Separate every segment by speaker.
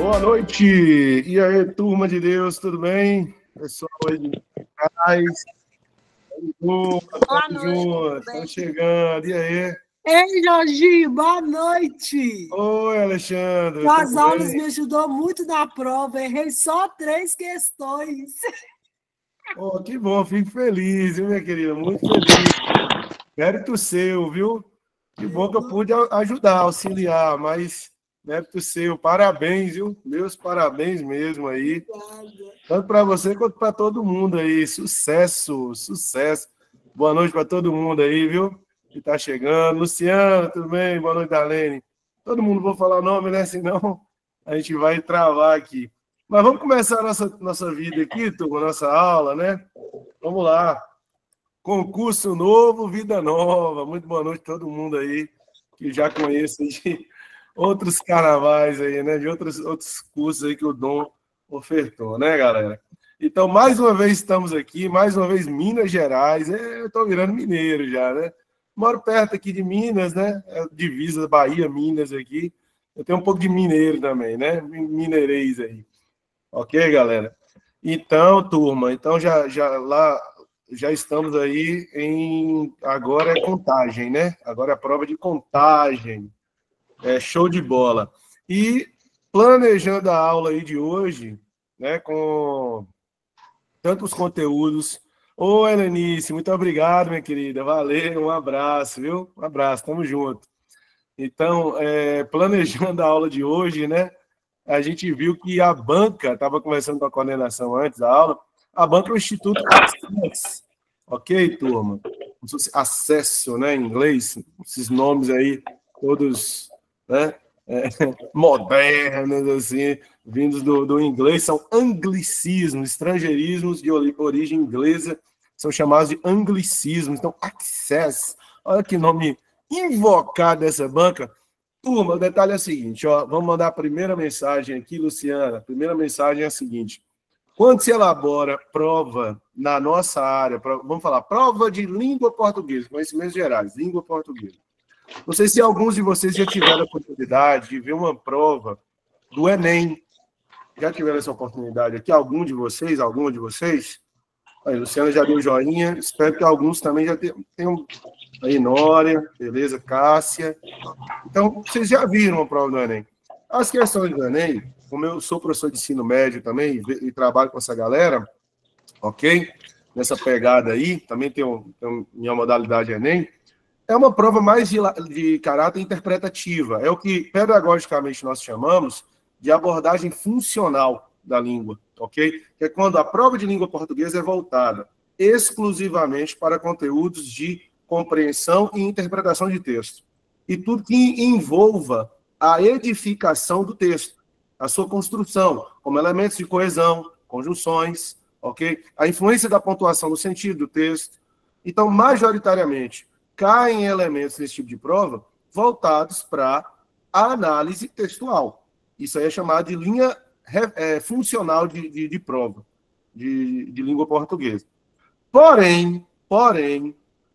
Speaker 1: Boa noite! E aí, turma de Deus, tudo bem? Pessoal aí de trás.
Speaker 2: Boa noite.
Speaker 1: Estamos chegando. E aí?
Speaker 2: Ei, Jorginho, boa noite!
Speaker 1: Oi, Alexandre.
Speaker 2: As
Speaker 1: tudo
Speaker 2: aulas
Speaker 1: bem?
Speaker 2: me ajudou muito na prova, errei só 3 questões.
Speaker 1: Oh, que bom, fico feliz, viu, minha querida? Muito feliz. Mérito seu, viu? Que bom que eu pude ajudar, auxiliar, mas mérito seu. Parabéns, viu? Meus parabéns mesmo aí. Tanto para você quanto para todo mundo aí. Sucesso, sucesso. Boa noite para todo mundo aí, viu? Que tá chegando. Luciano, tudo bem? Boa noite, Darlene. Todo mundo, vou falar o nome, né? Senão a gente vai travar aqui. Mas vamos começar a nossa vida aqui, turma, nossa aula, né? Vamos lá. Concurso novo, vida nova. Muito boa noite a todo mundo aí que já conhece de outros carnavais aí, né? De outros cursos aí que o Dom ofertou, né, galera? Então, mais uma vez estamos aqui, mais uma vez Minas Gerais. Eu estou virando mineiro já, né? Moro perto aqui de Minas, né? Divisa Bahia, Minas aqui. Eu tenho um pouco de mineiro também, né? Mineirês aí. Ok, galera? Então, turma, então já estamos aí agora é contagem, né? Agora é a prova de contagem. Show de bola. E planejando a aula aí de hoje, né, com tantos conteúdos. Ô, Helenice, muito obrigado, minha querida. Valeu, um abraço, viu? Um abraço, tamo junto. Então, planejando a aula de hoje, né, a gente viu que a banca, estava conversando com a coordenação antes da aula, a banca é o Instituto Access. Ok, turma? Acesso, né, em inglês, esses nomes aí, todos, né, modernos, assim, vindos do inglês, são anglicismos, estrangeirismos de origem inglesa, são chamados de anglicismos. Então, Access, olha que nome invocado dessa banca. Turma, o detalhe é o seguinte, ó, vamos mandar a primeira mensagem aqui, Luciana. A primeira mensagem é a seguinte: quando se elabora prova na nossa área, vamos falar, prova de língua portuguesa, conhecimentos gerais, língua portuguesa. Não sei se alguns de vocês já tiveram a oportunidade de ver uma prova do Enem. Já tiveram essa oportunidade aqui? Algum de vocês? Alguma de vocês? Aí, Luciana já deu joinha. Espero que alguns também já tenham. Aí, Nória, beleza, Cássia. Então, vocês já viram a prova do Enem. As questões do Enem, como eu sou professor de ensino médio também e trabalho com essa galera, ok? Nessa pegada aí, também tem minha modalidade Enem, é uma prova mais de caráter interpretativa. É o que, pedagogicamente, nós chamamos de abordagem funcional da língua, ok? Que é quando a prova de língua portuguesa é voltada exclusivamente para conteúdos de compreensão e interpretação de texto. E tudo que envolva a edificação do texto, a sua construção, como elementos de coesão, conjunções, ok? A influência da pontuação no sentido do texto. Então, majoritariamente, caem elementos nesse tipo de prova voltados para a análise textual. Isso aí é chamado de linha funcional de prova, de língua portuguesa. Porém,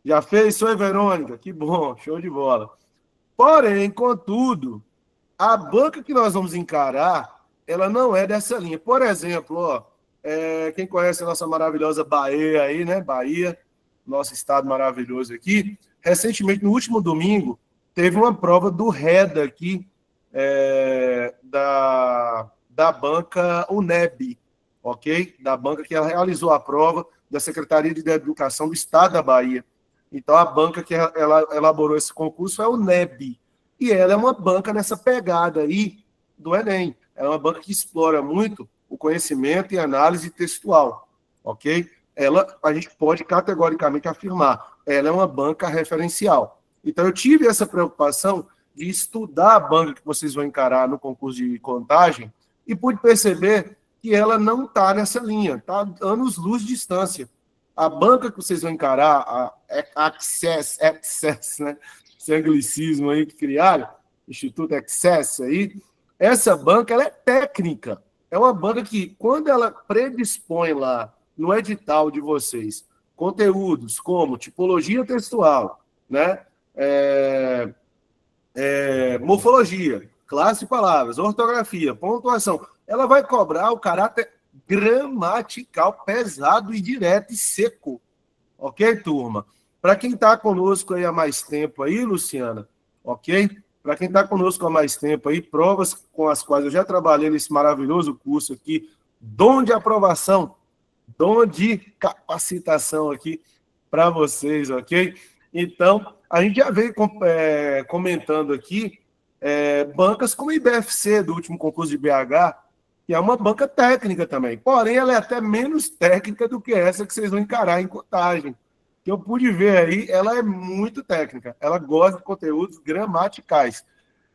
Speaker 1: já fez, Oi, Verônica? Que bom, show de bola. Porém, contudo, a banca que nós vamos encarar, ela não é dessa linha. Por exemplo, ó, quem conhece a nossa maravilhosa Bahia aí, né? Bahia, nosso estado maravilhoso aqui. Recentemente, no último domingo, teve uma prova do REDA aqui, da banca UNEB, ok? Da banca que ela realizou a prova da Secretaria de Educação do Estado da Bahia. Então, a banca que ela elaborou esse concurso é a UNEB. E ela é uma banca nessa pegada aí do Enem. Ela é uma banca que explora muito o conhecimento e análise textual, ok? A gente pode categoricamente afirmar, ela é uma banca referencial. Então, eu tive essa preocupação de estudar a banca que vocês vão encarar no concurso de contagem e pude perceber que ela não está nessa linha, está anos-luz de distância. A banca que vocês vão encarar, a Access, né? Esse anglicismo aí que criaram, Instituto Access aí, essa banca ela é técnica. É uma banca que, quando ela predispõe lá no edital de vocês conteúdos como tipologia textual, né? Morfologia, classe de palavras, ortografia, pontuação. Ela vai cobrar o caráter gramatical pesado e direto e seco. Ok, turma? Para quem está conosco aí há mais tempo aí, Luciana, ok? Para quem está conosco há mais tempo aí, provas com as quais eu já trabalhei nesse maravilhoso curso aqui, dom de aprovação, dom de capacitação aqui para vocês, ok? Então, a gente já veio comentando aqui bancas como a IBFC, do último concurso de BH, que é uma banca técnica também. Porém, ela é até menos técnica do que essa que vocês vão encarar em Contagem. Que eu pude ver aí, ela é muito técnica. Ela gosta de conteúdos gramaticais.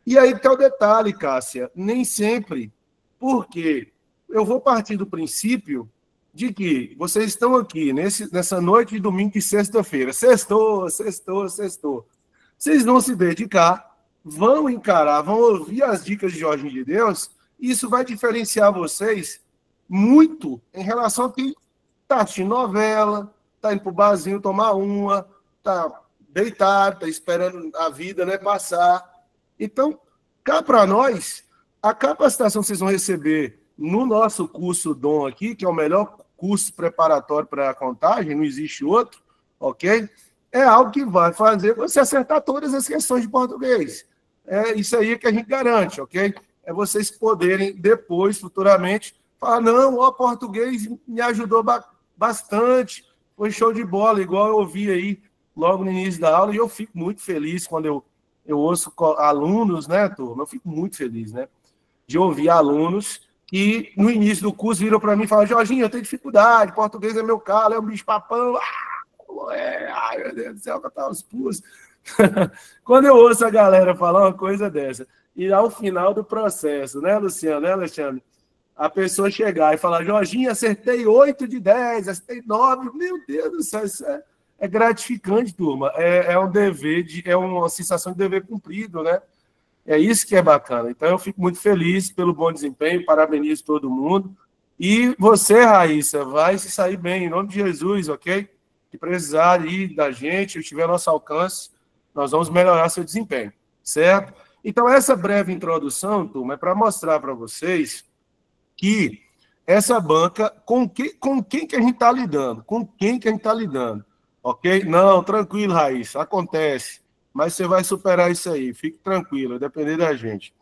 Speaker 1: E aí que é o detalhe, Cássia. Nem sempre, porque eu vou partir do princípio de que vocês estão aqui nessa noite de domingo e sexta-feira. Sextou, sextou, sextou. Vocês vão se dedicar, vão encarar, vão ouvir as dicas de Jorge de Deus, e isso vai diferenciar vocês muito em relação a quem está assistindo novela, está indo para o barzinho tomar uma, está deitado, está esperando a vida, né, passar. Então, cá para nós, a capacitação que vocês vão receber no nosso curso Dom aqui, que é o melhor curso preparatório para a Contagem, não existe outro, ok? É algo que vai fazer você acertar todas as questões de português. É isso aí que a gente garante, ok? É vocês poderem depois, futuramente, falar, não, o português me ajudou bastante, foi show de bola, igual eu ouvi aí logo no início da aula, e eu fico muito feliz quando eu ouço alunos, né, turma? Eu fico muito feliz, né, de ouvir alunos que no início do curso viram para mim e falaram, Jorginho, eu tenho dificuldade, português é meu calo, é um bicho papão, ai, meu Deus do céu, que eu tava os pulos. Quando eu ouço a galera falar uma coisa dessa, e ao final do processo, né, Luciano, né, Alexandre? A pessoa chegar e falar, Jorginho, acertei 8 de 10, acertei 9, meu Deus do céu, isso é gratificante, turma. É um dever, é uma sensação de dever cumprido, né? É isso que é bacana. Então, eu fico muito feliz pelo bom desempenho, parabenizo todo mundo. E você, Raíssa, vai se sair bem, em nome de Jesus, ok? Se precisar aí da gente, se estiver ao nosso alcance, nós vamos melhorar seu desempenho, certo? Então, essa breve introdução, turma, é para mostrar para vocês que essa banca, com quem que a gente está lidando? Com quem que a gente está lidando? Ok? Não, tranquilo, Raíssa, acontece. Mas você vai superar isso aí, fique tranquilo, vai depender da gente.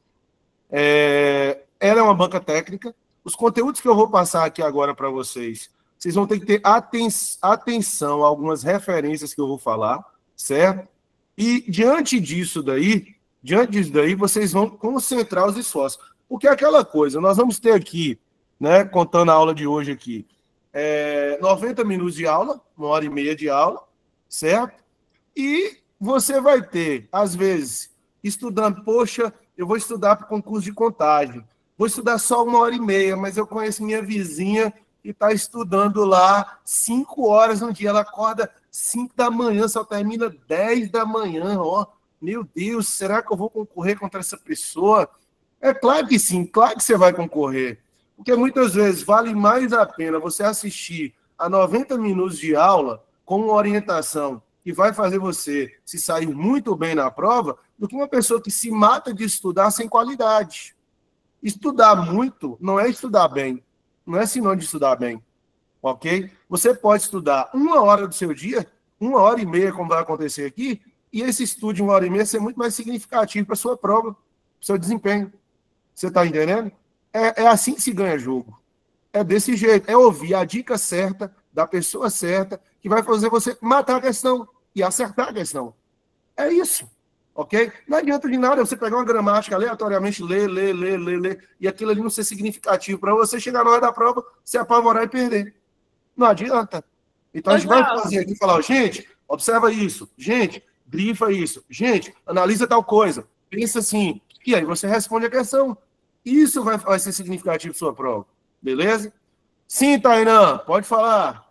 Speaker 1: Ela é uma banca técnica. Os conteúdos que eu vou passar aqui agora para vocês, vocês vão ter que ter atenção a algumas referências que eu vou falar, certo? E diante disso daí, vocês vão concentrar os esforços. Porque é aquela coisa, nós vamos ter aqui, né, contando a aula de hoje aqui, 90 minutos de aula, 1h30 de aula, certo? E você vai ter, às vezes, estudando, poxa, eu vou estudar para o concurso de contagem, vou estudar só 1h30, mas eu conheço minha vizinha que está estudando lá 5 horas no dia, ela acorda 5 da manhã, só termina 10 da manhã, ó, meu Deus, será que eu vou concorrer contra essa pessoa? É claro que sim, claro que você vai concorrer, porque muitas vezes vale mais a pena você assistir a 90 minutos de aula com uma orientação que vai fazer você se sair muito bem na prova, do que uma pessoa que se mata de estudar sem qualidade. Estudar muito não é estudar bem, não é sinônimo de estudar bem, ok? Você pode estudar 1 hora do seu dia, 1h30, como vai acontecer aqui, e esse estudo de 1h30 ser muito mais significativo para a sua prova, para o seu desempenho. Você está entendendo? É assim que se ganha jogo. É desse jeito. É ouvir a dica certa, da pessoa certa, que vai fazer você matar a questão e acertar a questão. É isso. Ok? Não adianta de nada você pegar uma gramática aleatoriamente, ler, e aquilo ali não ser significativo para você chegar na hora da prova, se apavorar e perder. Não adianta. Então a gente vai fazer aqui e falar, gente, observa isso. Gente, grifa isso. Gente, analisa tal coisa. Pensa assim. E aí você responde a questão. Isso vai ser significativo para sua prova. Beleza? Sim, Tainã, pode falar.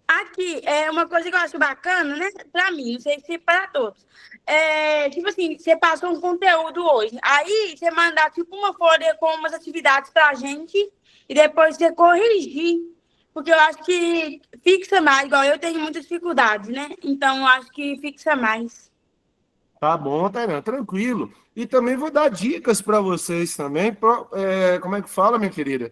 Speaker 3: Aqui, é uma coisa que eu acho bacana, né? Para mim, não sei se para todos. Tipo assim, você passou um conteúdo hoje. Aí você mandar tipo uma folha com umas atividades para a gente e depois você corrigir. Porque eu acho que fixa mais, igual eu tenho muitas dificuldades, né? Então eu acho que fixa mais.
Speaker 1: Tá bom, Tainã, tranquilo. E também vou dar dicas para vocês também, como é que fala, minha querida?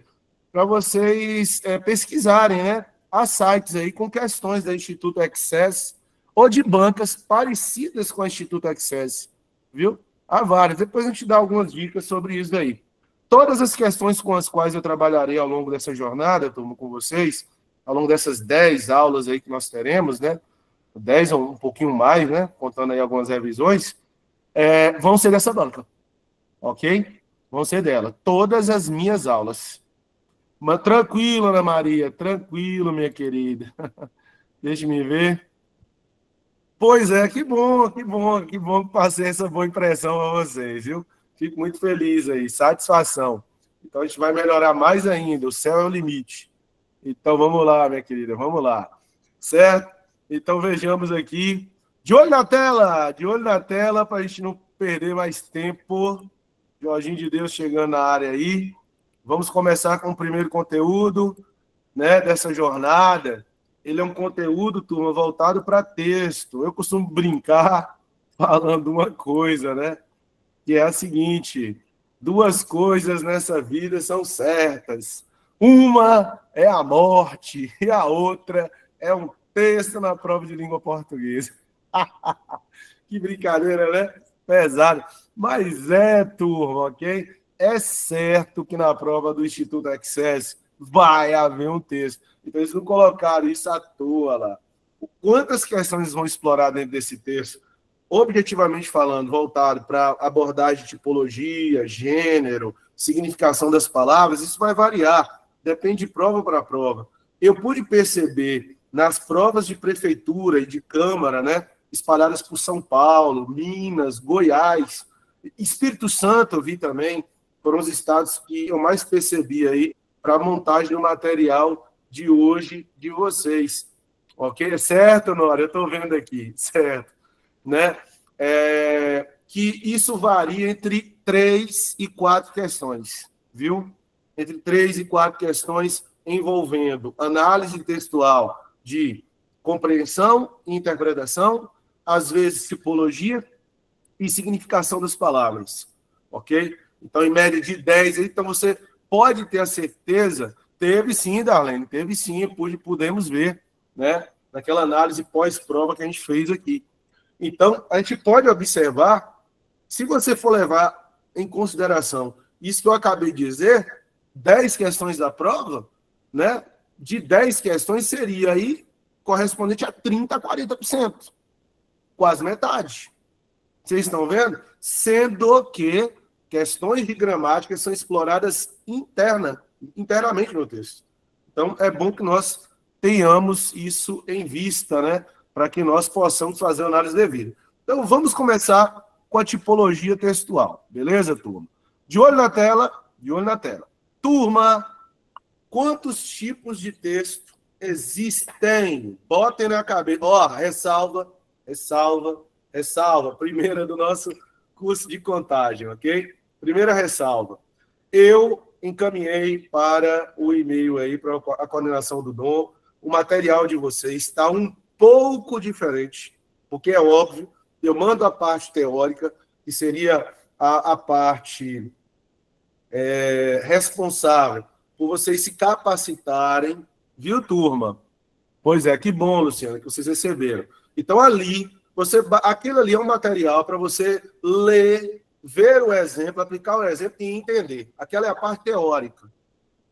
Speaker 1: Para vocês pesquisarem, né? Há sites aí com questões da Instituto Access ou de bancas parecidas com a Instituto Access, viu? Há várias. Depois a gente dá algumas dicas sobre isso aí. Todas as questões com as quais eu trabalharei ao longo dessa jornada, turma, com vocês, ao longo dessas 10 aulas aí que nós teremos, né? 10 ou um pouquinho mais, né? Contando aí algumas revisões, vão ser dessa banca, ok? Vão ser dela. Todas as minhas aulas. Mas tranquilo, Ana Maria, tranquilo, minha querida. Deixa-me ver. Pois é, que bom que passei essa boa impressão a vocês, viu? Fico muito feliz aí, satisfação. Então a gente vai melhorar mais ainda, o céu é o limite. Então vamos lá, minha querida, vamos lá. Certo? Então vejamos aqui. De olho na tela, para a gente não perder mais tempo. Jorginho de Deus chegando na área aí. Vamos começar com o primeiro conteúdo, né, dessa jornada. Ele é um conteúdo, turma, voltado para texto. Eu costumo brincar falando uma coisa, né? Que é a seguinte: 2 coisas nessa vida são certas. Uma é a morte e a outra é um texto na prova de língua portuguesa. Que brincadeira, né? Pesado. Mas turma, ok? É certo que na prova do Instituto Access vai haver um texto. Então, eles não colocaram isso à toa lá. Quantas questões vão explorar dentro desse texto? Objetivamente falando, voltado para abordagem de tipologia, gênero, significação das palavras, isso vai variar. Depende de prova para prova. Eu pude perceber nas provas de prefeitura e de câmara, né, espalhadas por São Paulo, Minas, Goiás, Espírito Santo, eu vi também, foram os estados que eu mais percebi aí para a montagem do material de hoje de vocês. Ok? Certo, Nora? Eu estou vendo aqui, certo. Né? Que isso varia entre 3 e 4 questões, viu? Entre 3 e 4 questões envolvendo análise textual de compreensão e interpretação, às vezes tipologia e significação das palavras, ok? Então, em média de 10, então você pode ter a certeza, teve sim, Darlene, teve sim, pudemos ver, né, naquela análise pós-prova que a gente fez aqui. Então, a gente pode observar, se você for levar em consideração isso que eu acabei de dizer, 10 questões da prova, né, de 10 questões seria aí correspondente a 30% a 40%, quase metade. Vocês estão vendo? Sendo que questões de gramática são exploradas internamente no texto. Então, é bom que nós tenhamos isso em vista, né? Para que nós possamos fazer a análise devida. Então, vamos começar com a tipologia textual. Beleza, turma? De olho na tela, de olho na tela. Turma, quantos tipos de texto existem? Botem na cabeça. Ó, ressalva. Primeira do nosso curso de contagem, ok? Primeira ressalva. Eu encaminhei para o e-mail aí, para a coordenação do Dom, o material de vocês está um pouco diferente, porque é óbvio, eu mando a parte teórica, que seria a parte responsável por vocês se capacitarem, viu, turma? Pois é, que bom, Luciana, que vocês receberam. Então, aquilo ali é um material para você ler, ver o exemplo, aplicar o exemplo e entender. Aquela é a parte teórica.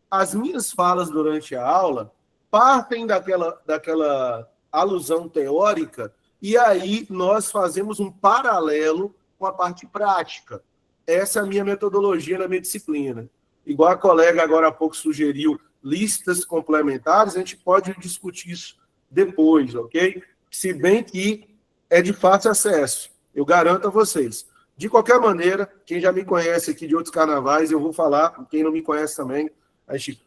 Speaker 1: As minhas falas durante a aula partem daquela alusão teórica e aí nós fazemos um paralelo com a parte prática. Essa é a minha metodologia na minha disciplina. Igual a colega agora há pouco sugeriu listas complementares, a gente pode discutir isso depois, ok? Se bem que é de fácil acesso, eu garanto a vocês. De qualquer maneira, quem já me conhece aqui de outros carnavais, eu vou falar, quem não me conhece também, a gente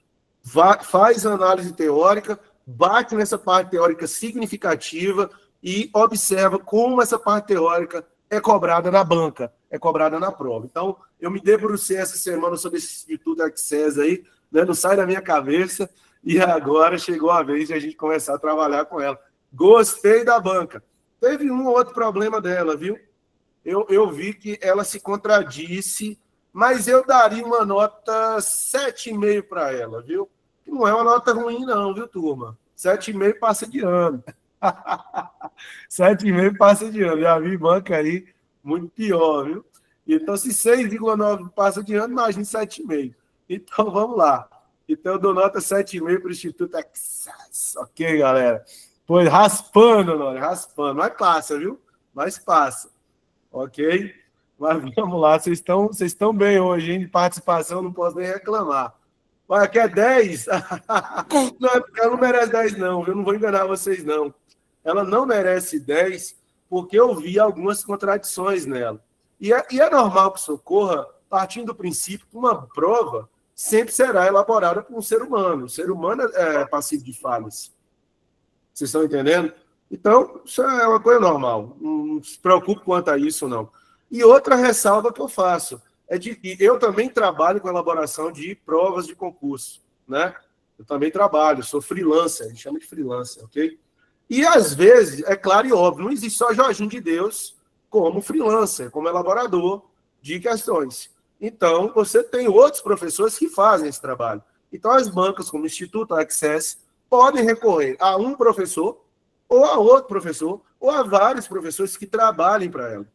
Speaker 1: faz análise teórica, bate nessa parte teórica significativa e observa como essa parte teórica é cobrada na banca, é cobrada na prova. Então, eu me debrucei essa semana sobre esse Instituto Access aí, né, não sai da minha cabeça, e agora chegou a vez de a gente começar a trabalhar com ela. Gostei da banca. Teve um ou outro problema dela, viu? eu vi que ela se contradisse, mas eu daria uma nota 7,5 para ela, viu? Não é uma nota ruim, não, viu, turma? 7,5 passa de ano. 7,5 passa de ano. Já vi banca aí muito pior, viu? Então, se 6,9 passa de ano, imagine 7,5. Então, vamos lá. Então, eu dou nota 7,5 para o Instituto Access. Ok, galera? Pois, raspando, Nora, raspando. Mas passa, viu? Mas passa. Ok? Mas vamos lá. Vocês estão bem hoje, hein? De participação, não posso nem reclamar. Olha, quer 10? Não, ela não merece 10, não. Eu não vou enganar vocês, não. Ela não merece 10 porque eu vi algumas contradições nela. E é normal que socorra, partindo do princípio que uma prova sempre será elaborada por um ser humano. O ser humano é passivo de falhas. Vocês estão entendendo? Então, isso é uma coisa normal. Não se preocupe quanto a isso, não. E outra ressalva que eu faço é de que eu também trabalho com elaboração de provas de concurso, né? Eu também trabalho, sou freelancer, a gente chama de freelancer, ok? E, às vezes, é claro e óbvio, não existe só Jorginho de Deus como freelancer, como elaborador de questões. Então, você tem outros professores que fazem esse trabalho. Então, as bancas, como o Instituto Access, podem recorrer a um professor, ou a outro professor, ou a vários professores que trabalhem para ela.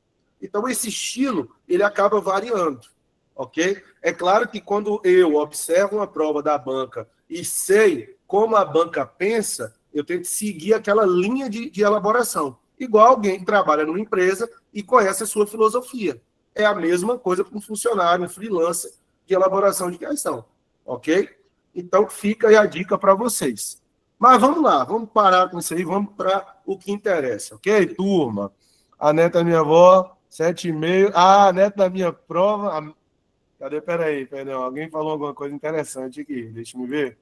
Speaker 1: Então, esse estilo, ele acaba variando, ok? É claro que quando eu observo uma prova da banca e sei como a banca pensa, eu tenho que seguir aquela linha de elaboração. Igual alguém que trabalha numa empresa e conhece a sua filosofia. É a mesma coisa para um funcionário, um freelancer de elaboração de questão, ok? Então, fica aí a dica para vocês. Mas vamos lá, vamos parar com isso aí, vamos para o que interessa, ok, turma? A neta da minha avó, 7,5. Ah, a neta da minha prova... Cadê? Peraí, alguém falou alguma coisa interessante aqui, deixa eu ver.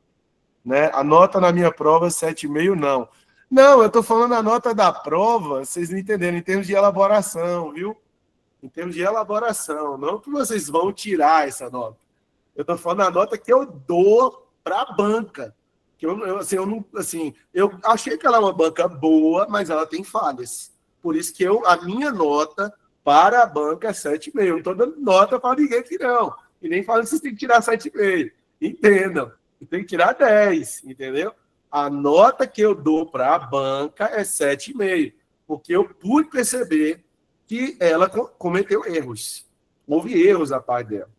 Speaker 1: Né? A nota na minha prova, 7,5, não. Não, eu estou falando a nota da prova, vocês não entenderam, em termos de elaboração, viu? Em termos de elaboração, não que vocês vão tirar essa nota. Eu estou falando a nota que eu dou para a banca. Que eu achei que ela é uma banca boa, mas ela tem falhas. Por isso que a minha nota para a banca é 7,5. Eu não estou dando nota para ninguém aqui, não. E nem falando que vocês têm que tirar 7,5. Entendam. Tem que tirar 10, entendeu? A nota que eu dou para a banca é 7,5. Porque eu pude perceber que ela cometeu erros. Houve erros da parte dela.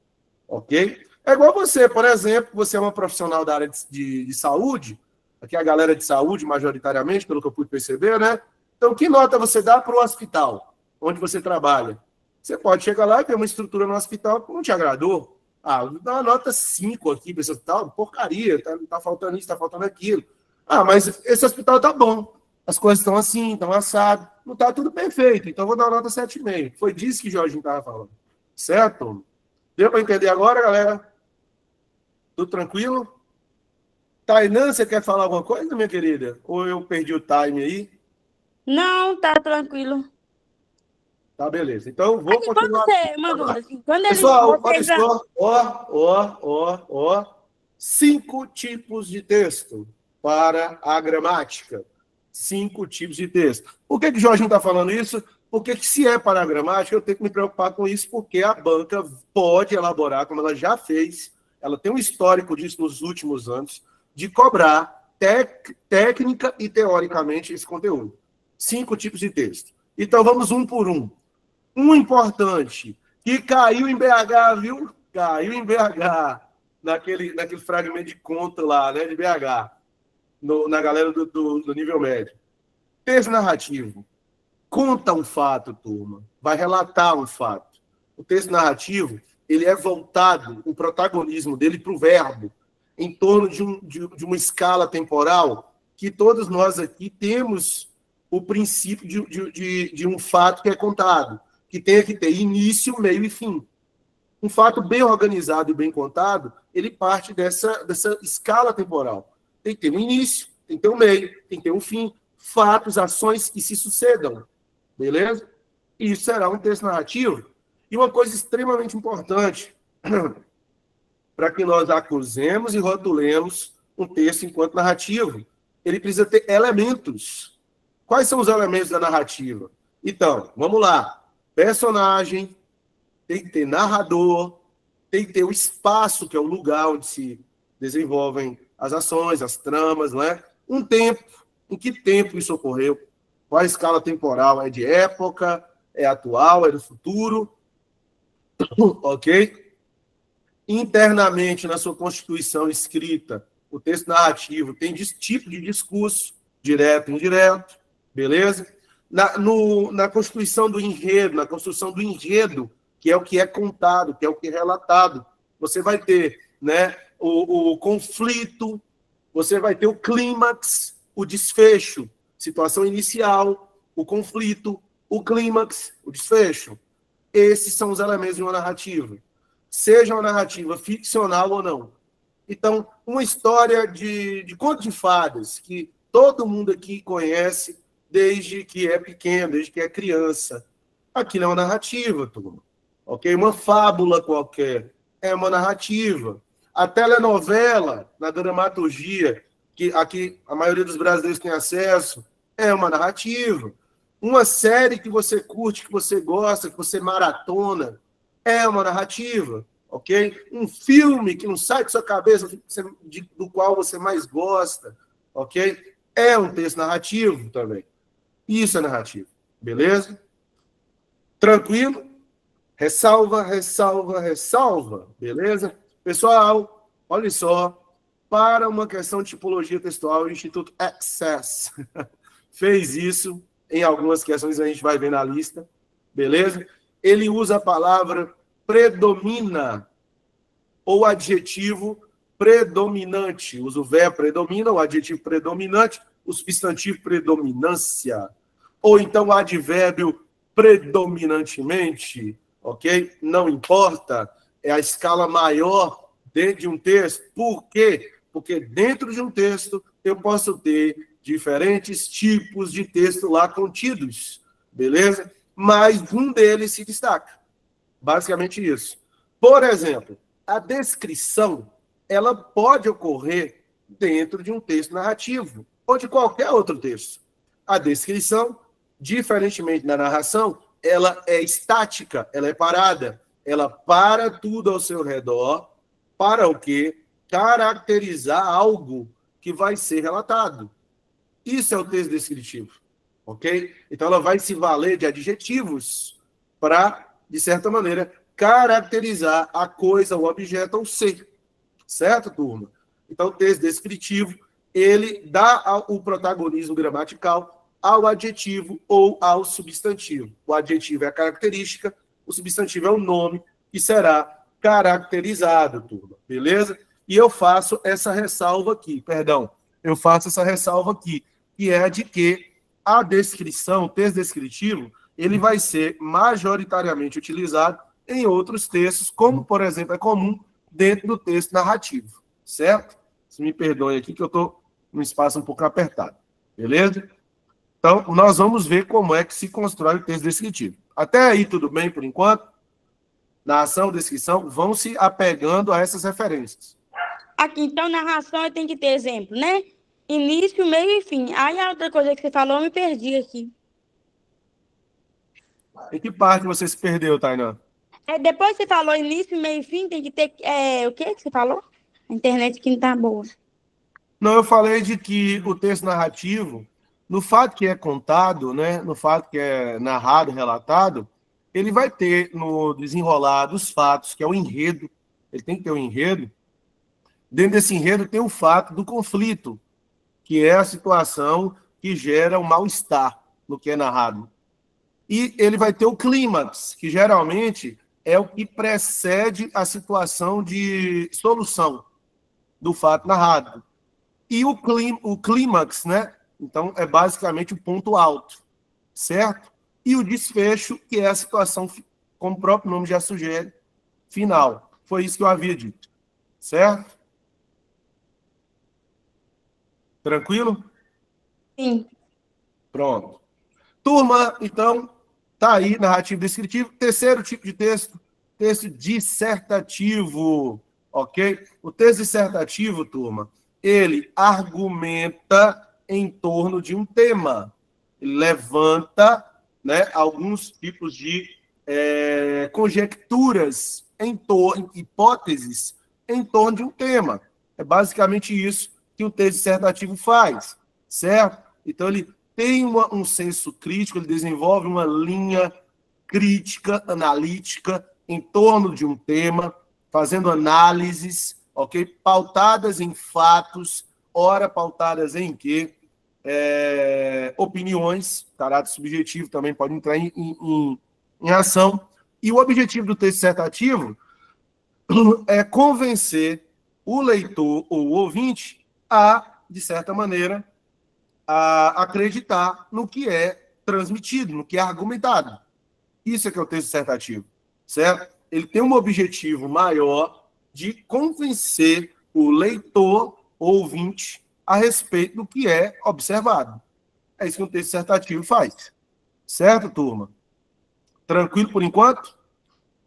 Speaker 1: Ok? É igual você, por exemplo, você é uma profissional da área de saúde, aqui a galera de saúde, majoritariamente, pelo que eu pude perceber, né? Então, que nota você dá para o hospital onde você trabalha? Você pode chegar lá e ter uma estrutura no hospital que não te agradou. Ah, dá uma nota 5 aqui para esse hospital, porcaria, tá faltando isso, tá faltando aquilo. Ah, mas esse hospital tá bom. As coisas estão assim, estão assado. Não tá tudo perfeito, então eu vou dar uma nota 7,5. Foi disso que o Jorginho estava falando. Certo? Deu para entender agora, galera? Tudo tranquilo? Tainã, você quer falar alguma coisa, minha querida? Ou eu perdi o time aí?
Speaker 3: Não, tá tranquilo.
Speaker 1: Tá, beleza. Então, vou continuar.
Speaker 3: Uma dúvida, assim, quando
Speaker 1: pessoal, olha só. Ó. 5 tipos de texto para a gramática. 5 tipos de texto. Por que o Jorginho está falando isso? Porque se é para a gramática, eu tenho que me preocupar com isso, porque a banca pode elaborar, como ela já fez, ela tem um histórico disso nos últimos anos, de cobrar técnica e teoricamente esse conteúdo. 5 tipos de texto. Então, vamos um por um. Um importante, que caiu em BH, viu? Caiu em BH, naquele fragmento de conta lá, né, de BH, na galera do nível médio. Texto narrativo. Conta um fato, turma. Vai relatar um fato. O texto narrativo, ele é voltado, o protagonismo dele para o verbo, em torno de uma escala temporal que todos nós aqui temos o princípio de um fato que é contado, que tenha que ter início, meio e fim. Um fato bem organizado e bem contado, ele parte dessa escala temporal. Tem que ter um início, tem que ter um meio, tem que ter um fim, fatos, ações que se sucedam. Beleza? E isso será um texto narrativo. E uma coisa extremamente importante para que nós acusemos e rotulemos um texto enquanto narrativo. Ele precisa ter elementos. Quais são os elementos da narrativa? Então, vamos lá. personagem, tem que ter narrador, tem que ter o espaço, que é o lugar onde se desenvolvem as ações, as tramas, não é? Um tempo, em que tempo isso ocorreu? Qual a escala temporal? É de época? É atual? É do futuro? Ok? Internamente, na sua constituição escrita, o texto narrativo tem tipo de discurso, direto e indireto, beleza? Na constituição do enredo, na construção do enredo, que é o que é contado, que é o que é relatado, você vai ter, né, o conflito, você vai ter o clímax, o desfecho, situação inicial, o conflito, o clímax, o desfecho. Esses são os elementos de uma narrativa. Seja uma narrativa ficcional ou não. Então, uma história de conto de fadas, que todo mundo aqui conhece desde que é pequeno, desde que é criança. Aquilo é uma narrativa, turma. Ok? Uma fábula qualquer é uma narrativa. A telenovela, na dramaturgia, que aqui a maioria dos brasileiros tem acesso, é uma narrativa. Uma série que você curte, que você gosta, que você maratona, é uma narrativa, ok? Um filme que não sai de sua cabeça, do qual você mais gosta, ok? É um texto narrativo também. Isso é narrativo, beleza? Tranquilo? Ressalva, ressalva, ressalva, beleza? Pessoal, olha só, para uma questão de tipologia textual, o Instituto Access fez isso em algumas questões, a gente vai ver na lista, beleza? Ele usa a palavra predomina ou adjetivo predominante. Usa o verbo predomina, o adjetivo predominante, o substantivo predominância. Ou então o advérbio predominantemente, ok? Não importa, é a escala maior dentro de um texto. Por quê? Porque dentro de um texto eu posso ter diferentes tipos de texto lá contidos, beleza? Mas um deles se destaca. Basicamente isso. Por exemplo, a descrição, ela pode ocorrer dentro de um texto narrativo ou de qualquer outro texto. A descrição, diferentemente da narração, ela é estática, ela é parada. Ela para tudo ao seu redor para o quê? Caracterizar algo que vai ser relatado. Isso é o texto descritivo, ok? Então, ela vai se valer de adjetivos para, de certa maneira, caracterizar a coisa, o objeto ou ser. Certo, turma? Então, o texto descritivo, ele dá o protagonismo gramatical ao adjetivo ou ao substantivo. O adjetivo é a característica, o substantivo é o nome que será caracterizado, turma. Beleza? E eu faço essa ressalva aqui, que é a de que a descrição, o texto descritivo, ele vai ser majoritariamente utilizado em outros textos, como, por exemplo, é comum dentro do texto narrativo, certo? Se me perdoem aqui, que eu estou num espaço um pouco apertado, beleza? Então, nós vamos ver como é que se constrói o texto descritivo. Até aí, tudo bem por enquanto? Narração, descrição, vão se apegando a essas referências.
Speaker 3: Aqui, então, narração eu tenho que ter exemplo, né? Início, meio e fim. Aí a outra coisa que você falou, eu me perdi aqui.
Speaker 1: Em que parte você se perdeu, Tainá?
Speaker 3: Depois que você falou início, meio e fim, tem que ter... o que você falou? A internet aqui não tá boa.
Speaker 1: Não, eu falei de que o texto narrativo, no fato que é contado, né, no fato que é narrado, relatado, ele vai ter no desenrolar dos fatos, que é o enredo, ele tem que ter um enredo. Dentro desse enredo tem o fato do conflito, que é a situação que gera um mal-estar no que é narrado. E ele vai ter o clímax, que geralmente é o que precede a situação de solução do fato narrado. E o clímax, né? Então, é basicamente o ponto alto, certo? E o desfecho, que é a situação, como o próprio nome já sugere, final. Foi isso que eu havia dito, certo? Tranquilo?
Speaker 3: Sim.
Speaker 1: Pronto. Turma, então, tá aí, narrativo descritivo. Terceiro tipo de texto, texto dissertativo, ok? O texto dissertativo, turma, ele argumenta em torno de um tema. Ele levanta, né, alguns tipos de conjecturas, hipóteses em torno de um tema. É basicamente isso que o texto dissertativo faz, certo? Então, ele tem um senso crítico, ele desenvolve uma linha crítica, analítica, em torno de um tema, fazendo análises, ok? Pautadas em fatos, ora pautadas em quê? Opiniões, caráter subjetivo também pode entrar em ação. E o objetivo do texto dissertativo é convencer o leitor ou o ouvinte a, de certa maneira, a acreditar no que é transmitido, no que é argumentado. Isso é que é o texto dissertativo, certo? Ele tem um objetivo maior de convencer o leitor ou ouvinte a respeito do que é observado. É isso que o texto dissertativo faz. Certo, turma? Tranquilo por enquanto?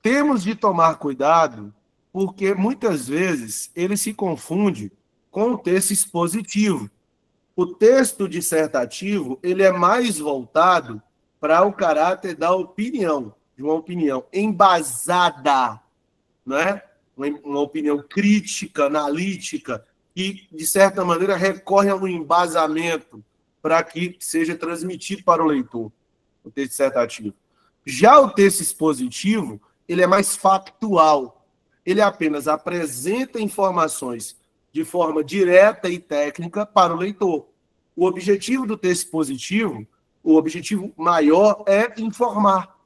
Speaker 1: Temos de tomar cuidado, porque muitas vezes ele se confunde com o texto expositivo. O texto dissertativo, ele é mais voltado para o caráter da opinião, de uma opinião embasada, né? Uma opinião crítica, analítica, que, de certa maneira, recorre a um embasamento para que seja transmitido para o leitor, o texto dissertativo. Já o texto expositivo, ele é mais factual. Ele apenas apresenta informações de forma direta e técnica para o leitor. O objetivo do texto expositivo, o objetivo maior é informar.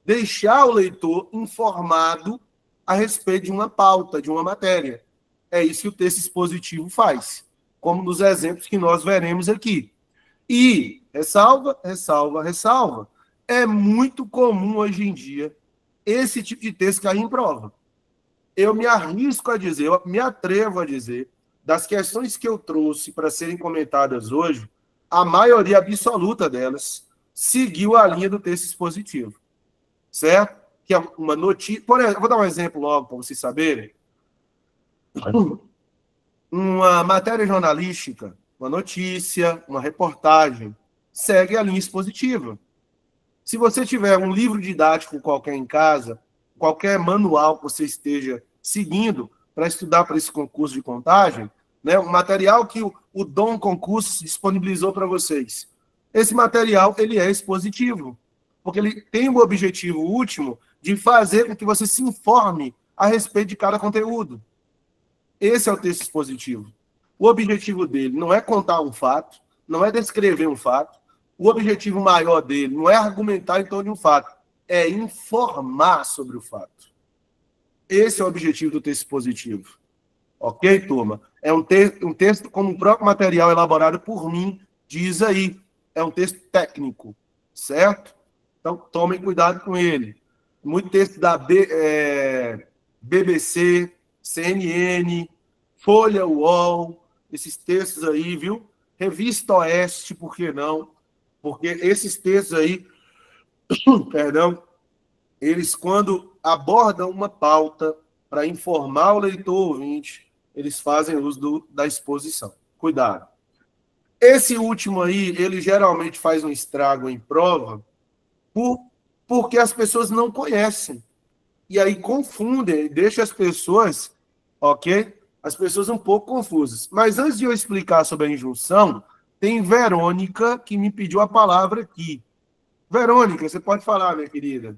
Speaker 1: Deixar o leitor informado a respeito de uma pauta, de uma matéria. É isso que o texto expositivo faz, como nos exemplos que nós veremos aqui. E, ressalva, é muito comum hoje em dia esse tipo de texto cair em prova. Eu me arrisco a dizer, eu me atrevo a dizer, das questões que eu trouxe para serem comentadas hoje, a maioria absoluta delas seguiu a linha do texto expositivo. Certo? Que é uma notícia... Por exemplo, vou dar um exemplo logo para vocês saberem. Uma matéria jornalística, uma notícia, uma reportagem, segue a linha expositiva. Se você tiver um livro didático qualquer em casa, qualquer manual que você esteja seguindo para estudar para esse concurso de contagem, né, um material que o Dom Concurso disponibilizou para vocês, esse material ele é expositivo, porque ele tem o objetivo último de fazer com que você se informe a respeito de cada conteúdo. Esse é o texto expositivo. O objetivo dele não é contar um fato, não é descrever um fato. O objetivo maior dele não é argumentar em torno de um fato, é informar sobre o fato. Esse é o objetivo do texto expositivo. Ok, turma? É um texto, como o próprio material elaborado por mim diz aí. É um texto técnico, certo? Então, tomem cuidado com ele. Muito texto da BBC, CNN, Folha UOL, esses textos aí, viu? Revista Oeste, por que não? Porque esses textos aí, perdão, eles, quando abordam uma pauta para informar o leitor ouvinte, eles fazem uso da exposição. Cuidado. Esse último aí, ele geralmente faz um estrago em prova porque as pessoas não conhecem. E aí confundem, deixa as pessoas, ok? As pessoas um pouco confusas. Mas antes de eu explicar sobre a injunção, tem Verônica que me pediu a palavra aqui. Verônica, você pode falar, minha querida?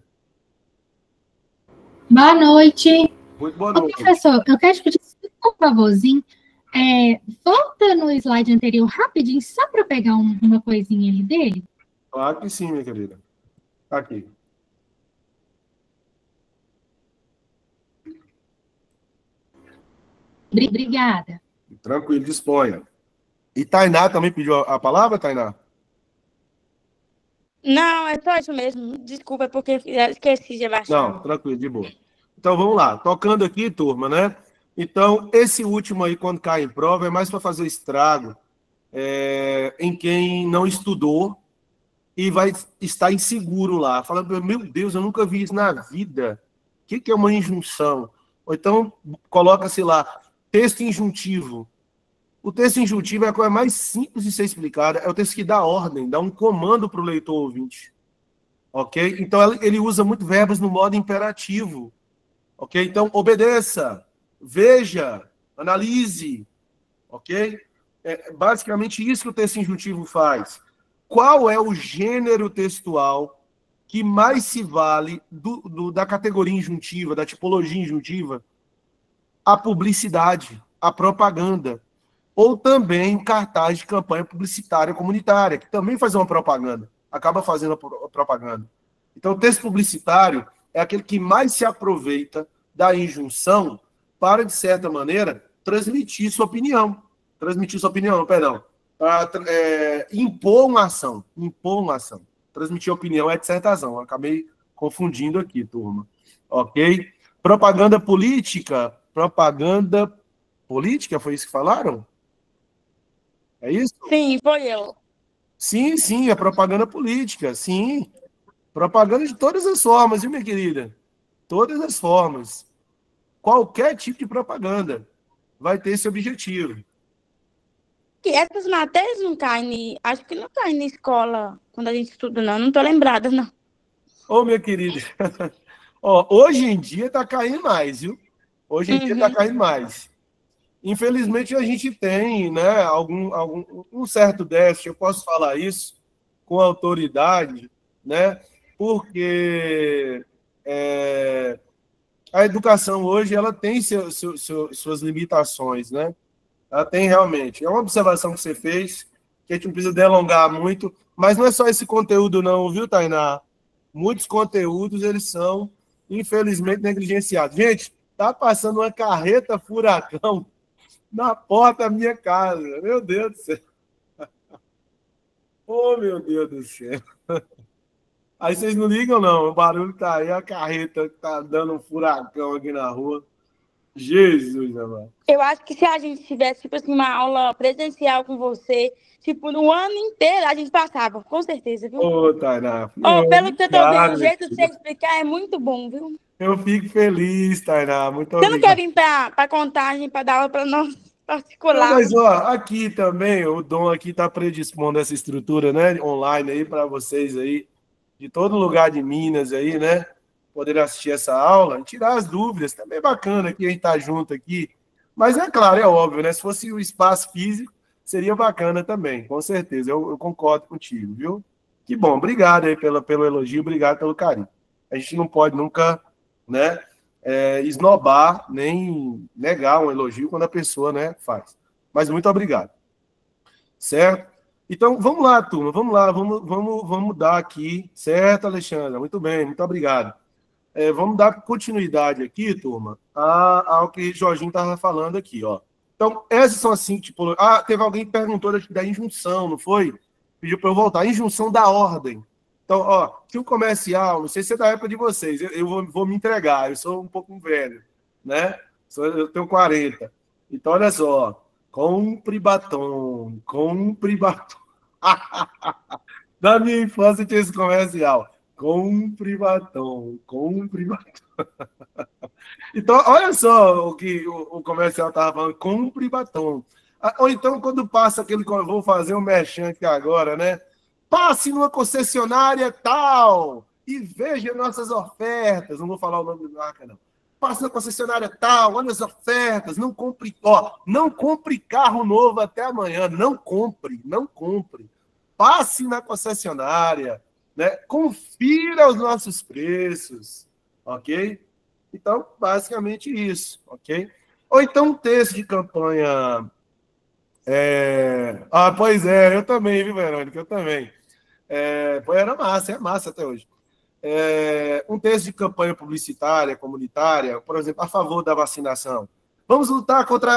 Speaker 4: Boa noite.
Speaker 1: Muito boa noite.
Speaker 4: Professor, eu quero te pedir um favorzinho. Volta no slide anterior rapidinho, só para pegar uma coisinha ali dele.
Speaker 1: Claro que sim, minha querida. Tá aqui.
Speaker 4: Obrigada.
Speaker 1: Tranquilo, disponha. E Tainá também pediu a palavra, Tainá?
Speaker 3: Não, é só isso mesmo. Desculpa, porque esqueci de abaixar.
Speaker 1: Não, tranquilo, de boa. Então, vamos lá. Tocando aqui, turma, né? Então, esse último aí, quando cai em prova, é mais para fazer estrago em quem não estudou e vai estar inseguro lá, falando, meu Deus, eu nunca vi isso na vida. O que é uma injunção? Ou então, coloca-se lá, texto injuntivo. O texto injuntivo é a coisa mais simples de ser explicada, é o texto que dá ordem, dá um comando para o leitor ouvinte. ok? Então, ele usa muito verbos no modo imperativo, ok? Então, obedeça, veja, analise, ok? É basicamente isso que o texto injuntivo faz. Qual é o gênero textual que mais se vale da categoria injuntiva, da tipologia injuntiva? A publicidade, a propaganda, ou também o cartaz de campanha publicitária comunitária, que também faz uma propaganda, acaba fazendo a propaganda. Então, o texto publicitário é aquele que mais se aproveita da injunção para, de certa maneira, transmitir sua opinião. Impor uma ação. Transmitir opinião é dissertação. Eu acabei confundindo aqui, turma. Ok? Propaganda política, foi isso que falaram? É isso?
Speaker 3: Sim, foi eu.
Speaker 1: Sim, é propaganda política, sim. Propaganda de todas as formas, viu, minha querida? Todas as formas. Qualquer tipo de propaganda vai ter esse objetivo.
Speaker 3: Que essas matérias não caem, acho que não caem na escola quando a gente estuda, não estou lembrada, não.
Speaker 1: Ô, minha querida, hoje em dia está caindo mais, viu? Hoje em dia está caindo mais. Infelizmente, a gente tem, né, um certo déficit, eu posso falar isso com autoridade, né? Porque a educação hoje ela tem suas limitações, né? Ela tem realmente. É uma observação que você fez, que a gente não precisa delongar muito, mas não é só esse conteúdo não, viu, Tainá? Muitos conteúdos, eles são, infelizmente, negligenciados. Gente, tá passando uma carreta furacão na porta da minha casa. Meu Deus do céu. Oh, meu Deus do céu. Aí vocês não ligam, não. O barulho tá aí, a carreta tá dando um furacão aqui na rua. Jesus, amado.
Speaker 3: Eu acho que se a gente tivesse, tipo assim, uma aula presencial com você, tipo, no ano inteiro, a gente passava, com certeza, viu?
Speaker 1: Ô, Tainá.
Speaker 3: Pelo que eu tô vendo, o jeito de você explicar é muito bom, viu?
Speaker 1: Eu fico feliz, Tainá. Muito
Speaker 3: Você
Speaker 1: obrigado.
Speaker 3: não quer vir pra Contagem, pra dar aula pra nós particular?
Speaker 1: Não, mas, ó, aqui também, o Dom aqui tá predispondo essa estrutura, né, online aí para vocês aí, de todo lugar de Minas aí, né, poder assistir essa aula e tirar as dúvidas. Também é bacana que a gente tá junto aqui. Mas é claro, é óbvio, né? Se fosse o espaço físico, seria bacana também, com certeza. Eu concordo contigo, viu? Que bom, obrigado aí pelo elogio, obrigado pelo carinho. A gente não pode nunca, né, esnobar, nem negar um elogio quando a pessoa, né, faz. Mas muito obrigado. Certo? Então, vamos lá, turma, vamos lá, vamos dar aqui, certo, Alexandra? Muito bem, muito obrigado. Vamos dar continuidade aqui, turma, ao que o Jorginho estava falando aqui, ó. Então, essas são as 5 tipologias. Teve alguém que perguntou da injunção, não foi? Pediu para eu voltar. Injunção da ordem. Então, ó, que o comercial, não sei se é da época de vocês, eu vou me entregar, eu sou um pouco velho, né? Eu tenho 40. Então, olha só. Compre batom. Da minha infância tinha esse comercial. Compre batom. Então, olha só o que o comercial estava falando. Compre batom. Ou então, quando passa aquele... Vou fazer um merchan aqui agora, né? Passe numa concessionária tal e veja nossas ofertas. Não vou falar o nome da marca, não. Passe na concessionária tal, olha as ofertas. Não compre carro novo até amanhã. Não compre. Passe na concessionária, né? Confira os nossos preços, ok? Então, basicamente isso, ok? Ou então um texto de campanha... pois é, eu também, viu, Verônica? Eu também. Era massa, é massa até hoje. Um texto de campanha publicitária, comunitária, por exemplo, a favor da vacinação. Vamos lutar contra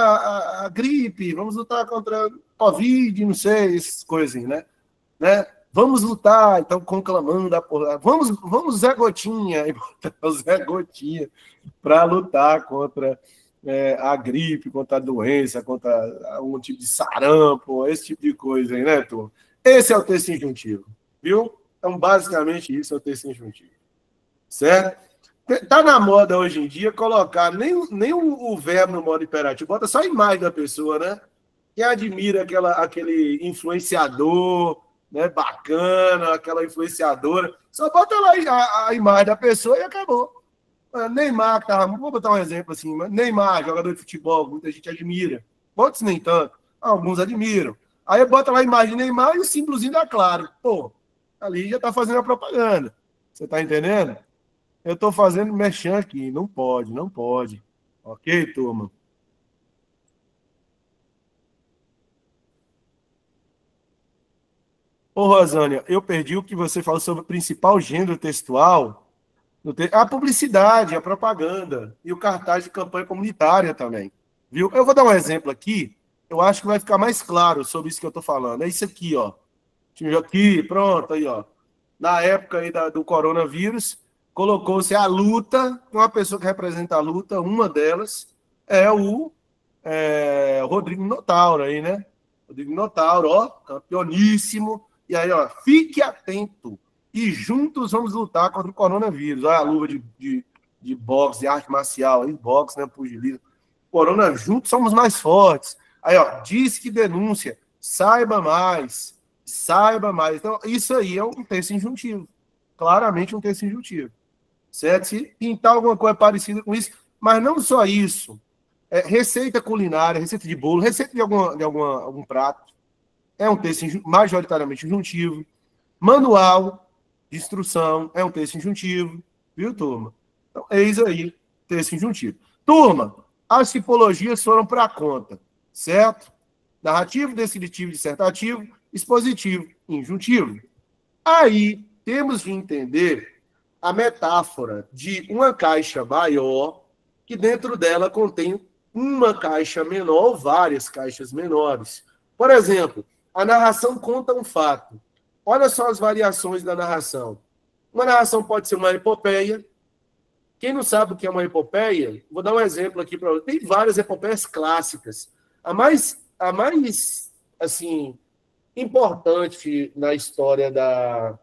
Speaker 1: a gripe, vamos lutar contra a Covid, não sei, essas coisas, né? Vamos lutar, então, conclamando a porra. Vamos Zé Gotinha, e botar o Zé Gotinha para lutar contra a gripe, contra a doença, contra algum tipo de sarampo, esse tipo de coisa aí, né, turma? Esse é o texto injuntivo, viu? Então, basicamente, isso é o texto injuntivo. Certo? Tá na moda hoje em dia colocar nem o verbo no modo imperativo, bota só a imagem da pessoa, né? Quem admira aquele influenciador, né, bacana, aquela influenciadora, Só bota lá a imagem da pessoa e acabou. Neymar, que tava, vou botar um exemplo assim, mas Neymar, jogador de futebol, muita gente admira. Outros nem tanto, alguns admiram. Aí bota lá a imagem de Neymar e o símbolozinho da Claro. Pô, ali já tá fazendo a propaganda. Você tá entendendo? Eu tô fazendo merchan aqui. Não pode, não pode. Ok, turma? Ô, Rosânia, eu perdi o que você falou sobre o principal gênero textual. A publicidade, a propaganda e o cartaz de campanha comunitária também. Viu? Eu vou dar um exemplo aqui, eu acho que vai ficar mais claro sobre isso que eu estou falando. É isso aqui, ó. Aqui, pronto, aí, ó. Na época aí do coronavírus, colocou-se a luta, uma pessoa que representa a luta, uma delas é o Rodrigo Notauro aí, né? Rodrigo Notauro, ó, campeoníssimo. E aí, ó, fique atento. E juntos vamos lutar contra o coronavírus. Olha a luva de boxe, de arte marcial, aí, boxe, né, pugilismo. Corona, juntos somos mais fortes. Aí, ó, diz que denúncia, saiba mais, saiba mais. Então, isso aí é um texto injuntivo. Claramente um texto injuntivo. Certo? Se pintar alguma coisa parecida com isso, mas não só isso. Receita culinária, receita de bolo, receita de algum prato. É um texto majoritariamente injuntivo. Manual de instrução é um texto injuntivo. Viu, turma? Então, eis aí, texto injuntivo. Turma, as tipologias foram para a conta, certo? Narrativo, descritivo, dissertativo, expositivo, injuntivo. Aí, temos de entender a metáfora de uma caixa maior, que dentro dela contém uma caixa menor ou várias caixas menores. Por exemplo, a narração conta um fato. Olha só as variações da narração. Uma narração pode ser uma epopeia. Quem não sabe o que é uma epopeia, vou dar um exemplo aqui para vocês. Tem várias epopeias clássicas. A mais assim, importante na história da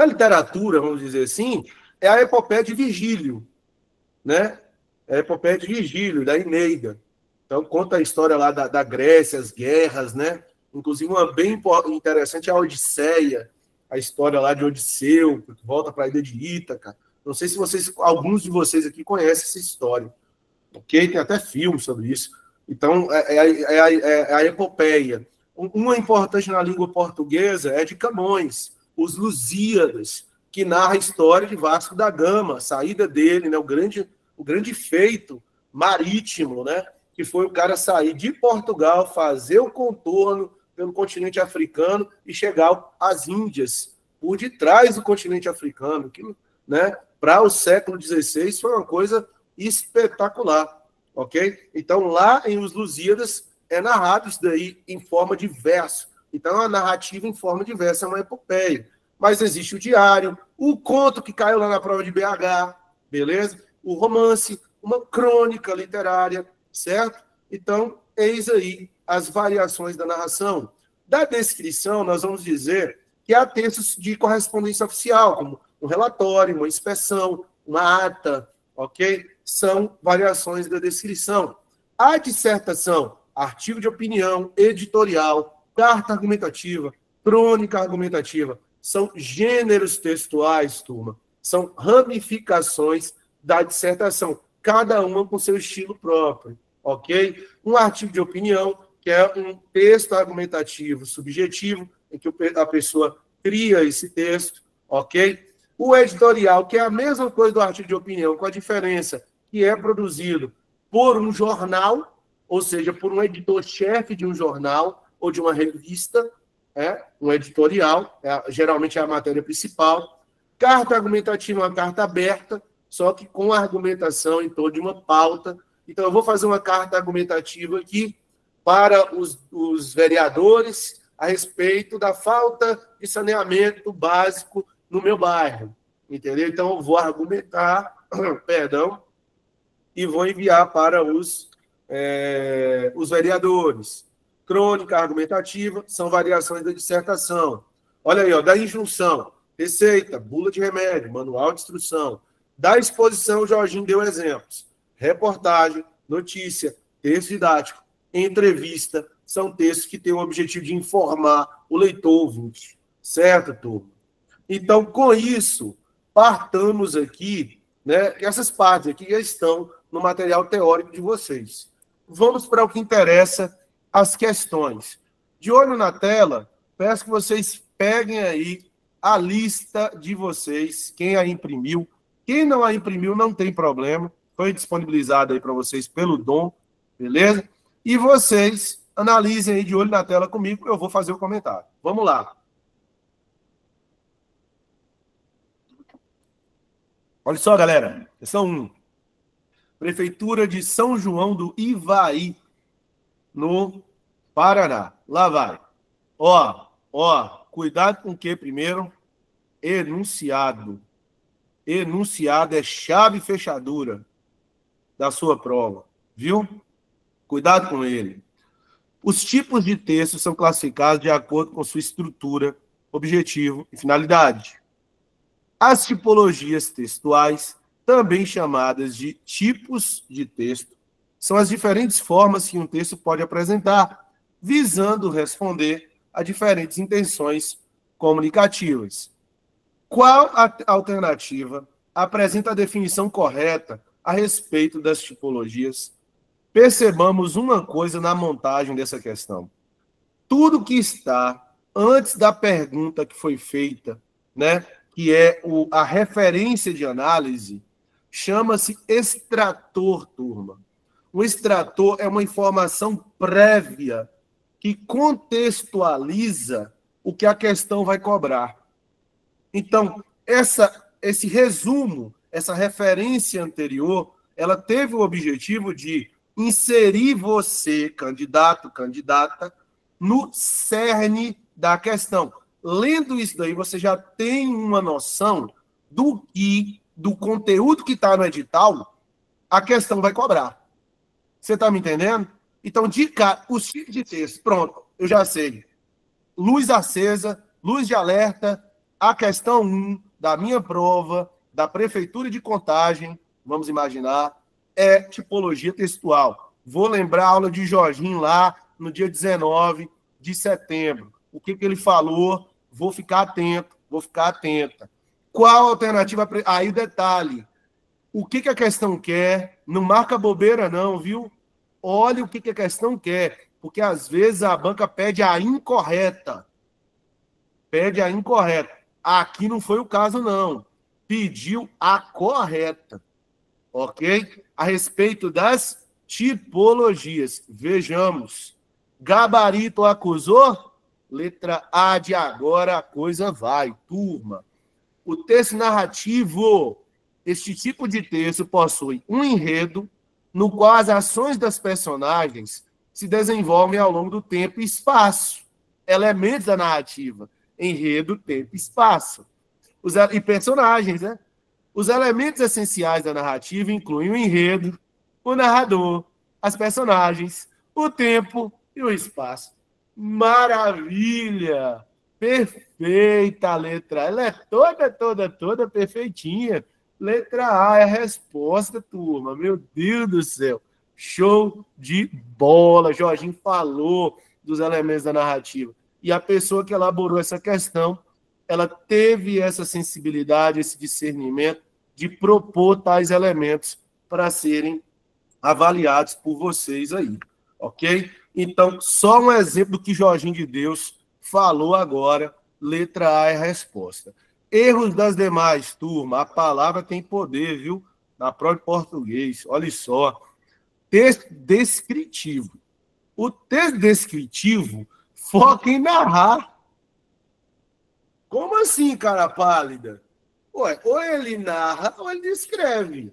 Speaker 1: literatura, vamos dizer assim, é a epopeia de Virgílio, né? É a epopeia de Virgílio, da Eneida. Então, conta a história lá da Grécia, as guerras, né? Inclusive, uma bem interessante é a Odisseia, a história lá de Odisseu, que volta para a ilha de Ítaca. Não sei se alguns de vocês aqui conhecem essa história. Ok? Tem até filme sobre isso. Então, é a epopeia. Uma importante na língua portuguesa é de Camões, os Lusíadas, que narra a história de Vasco da Gama, a saída dele, né? O grande feito marítimo, né? Que foi o cara sair de Portugal, fazer o contorno pelo continente africano e chegar às Índias, por detrás do continente africano, que, né, para o século XVI foi uma coisa espetacular, ok? Então, lá em Os Lusíadas, é narrado isso daí em forma de verso. Então, a narrativa em forma de verso é uma epopeia. Mas existe o diário, o conto que caiu lá na prova de BH, beleza? O romance, uma crônica literária, certo? Então, eis aí as variações da narração. Da descrição, nós vamos dizer que há textos de correspondência oficial, como um relatório, uma inspeção, uma ata, ok? São variações da descrição. A dissertação, artigo de opinião, editorial, carta argumentativa, crônica argumentativa, são gêneros textuais, turma. São ramificações da dissertação, cada uma com seu estilo próprio, ok? Um artigo de opinião, que é um texto argumentativo subjetivo, em que a pessoa cria esse texto, ok? O editorial, que é a mesma coisa do artigo de opinião, com a diferença que é produzido por um jornal, ou seja, por um editor-chefe de um jornal ou de uma revista, um editorial, geralmente é a matéria principal. Carta argumentativa é uma carta aberta, só que com argumentação em torno de uma pauta. Então, eu vou fazer uma carta argumentativa aqui para os vereadores a respeito da falta de saneamento básico no meu bairro, entendeu? Então, eu vou argumentar, e vou enviar para os vereadores. Crônica argumentativa são variações da dissertação. Olha aí, ó, da injunção, receita, bula de remédio, manual de instrução. Da exposição, o Jorginho deu exemplos. Reportagem, notícia, texto didático, entrevista, são textos que têm o objetivo de informar o leitor ouvinte. Certo, turma? Então, com isso, partamos aqui, né? Essas partes aqui já estão no material teórico de vocês. Vamos para o que interessa, as questões. De olho na tela, peço que vocês peguem aí a lista de vocês, quem a imprimiu. Quem não a imprimiu, não tem problema. Foi disponibilizado aí para vocês pelo Dom, beleza? E vocês analisem aí de olho na tela comigo, eu vou fazer o comentário. Vamos lá. Olha só, galera. Questão 1. Prefeitura de São João do Ivaí, no Paraná. Lá vai. Cuidado com o que primeiro? Enunciado. Enunciado é chave e fechadura da sua prova, viu? Cuidado com ele. Os tipos de texto são classificados de acordo com sua estrutura, objetivo e finalidade. As tipologias textuais, também chamadas de tipos de texto, são as diferentes formas que um texto pode apresentar, visando responder a diferentes intenções comunicativas. Qual a alternativa apresenta a definição correta a respeito das tipologias? Percebamos uma coisa na montagem dessa questão. Tudo que está antes da pergunta que foi feita, né, que é a referência de análise, chama-se extrator, turma. O extrator é uma informação prévia que contextualiza o que a questão vai cobrar. Então, esse resumo, essa referência anterior, ela teve o objetivo de inserir você, candidato, candidata, no cerne da questão. Lendo isso daí, você já tem uma noção do conteúdo que está no edital, a questão vai cobrar. Você está me entendendo? Então, de cara, os tipos de texto, pronto, eu já sei. Luz acesa, luz de alerta, a questão 1 da minha prova, da Prefeitura de Contagem, vamos imaginar, é tipologia textual. Vou lembrar a aula de Jorginho lá no dia 19 de setembro. O que ele falou, vou ficar atento, vou ficar atenta. Qual a alternativa? Aí o detalhe. O que a questão quer? Não marca bobeira não, viu? Olha o que a questão quer, porque às vezes a banca pede a incorreta. Pede a incorreta. Aqui não foi o caso, não. Pediu a correta. Ok? A respeito das tipologias. Vejamos. Gabarito acusou? Letra A de agora, a coisa vai. Turma. O texto narrativo. Este tipo de texto possui um enredo no qual as ações das personagens se desenvolvem ao longo do tempo e espaço. Elementos da narrativa. Enredo, tempo e espaço. E personagens, né? Os elementos essenciais da narrativa incluem o enredo, o narrador, as personagens, o tempo e o espaço. Maravilha! Perfeita a letra. Ela é toda perfeitinha. Letra A é a resposta, turma. Meu Deus do céu. Show de bola. Jorginho falou dos elementos da narrativa. E a pessoa que elaborou essa questão, ela teve essa sensibilidade, esse discernimento de propor tais elementos para serem avaliados por vocês aí, ok? Então, só um exemplo do que Jorginho de Deus falou agora, letra A é a resposta. Erros das demais, turma, a palavra tem poder, viu? Na prova de português, olha só. Texto descritivo. O texto descritivo foca em narrar. Como assim, cara pálida? Ué, ou ele narra ou ele descreve.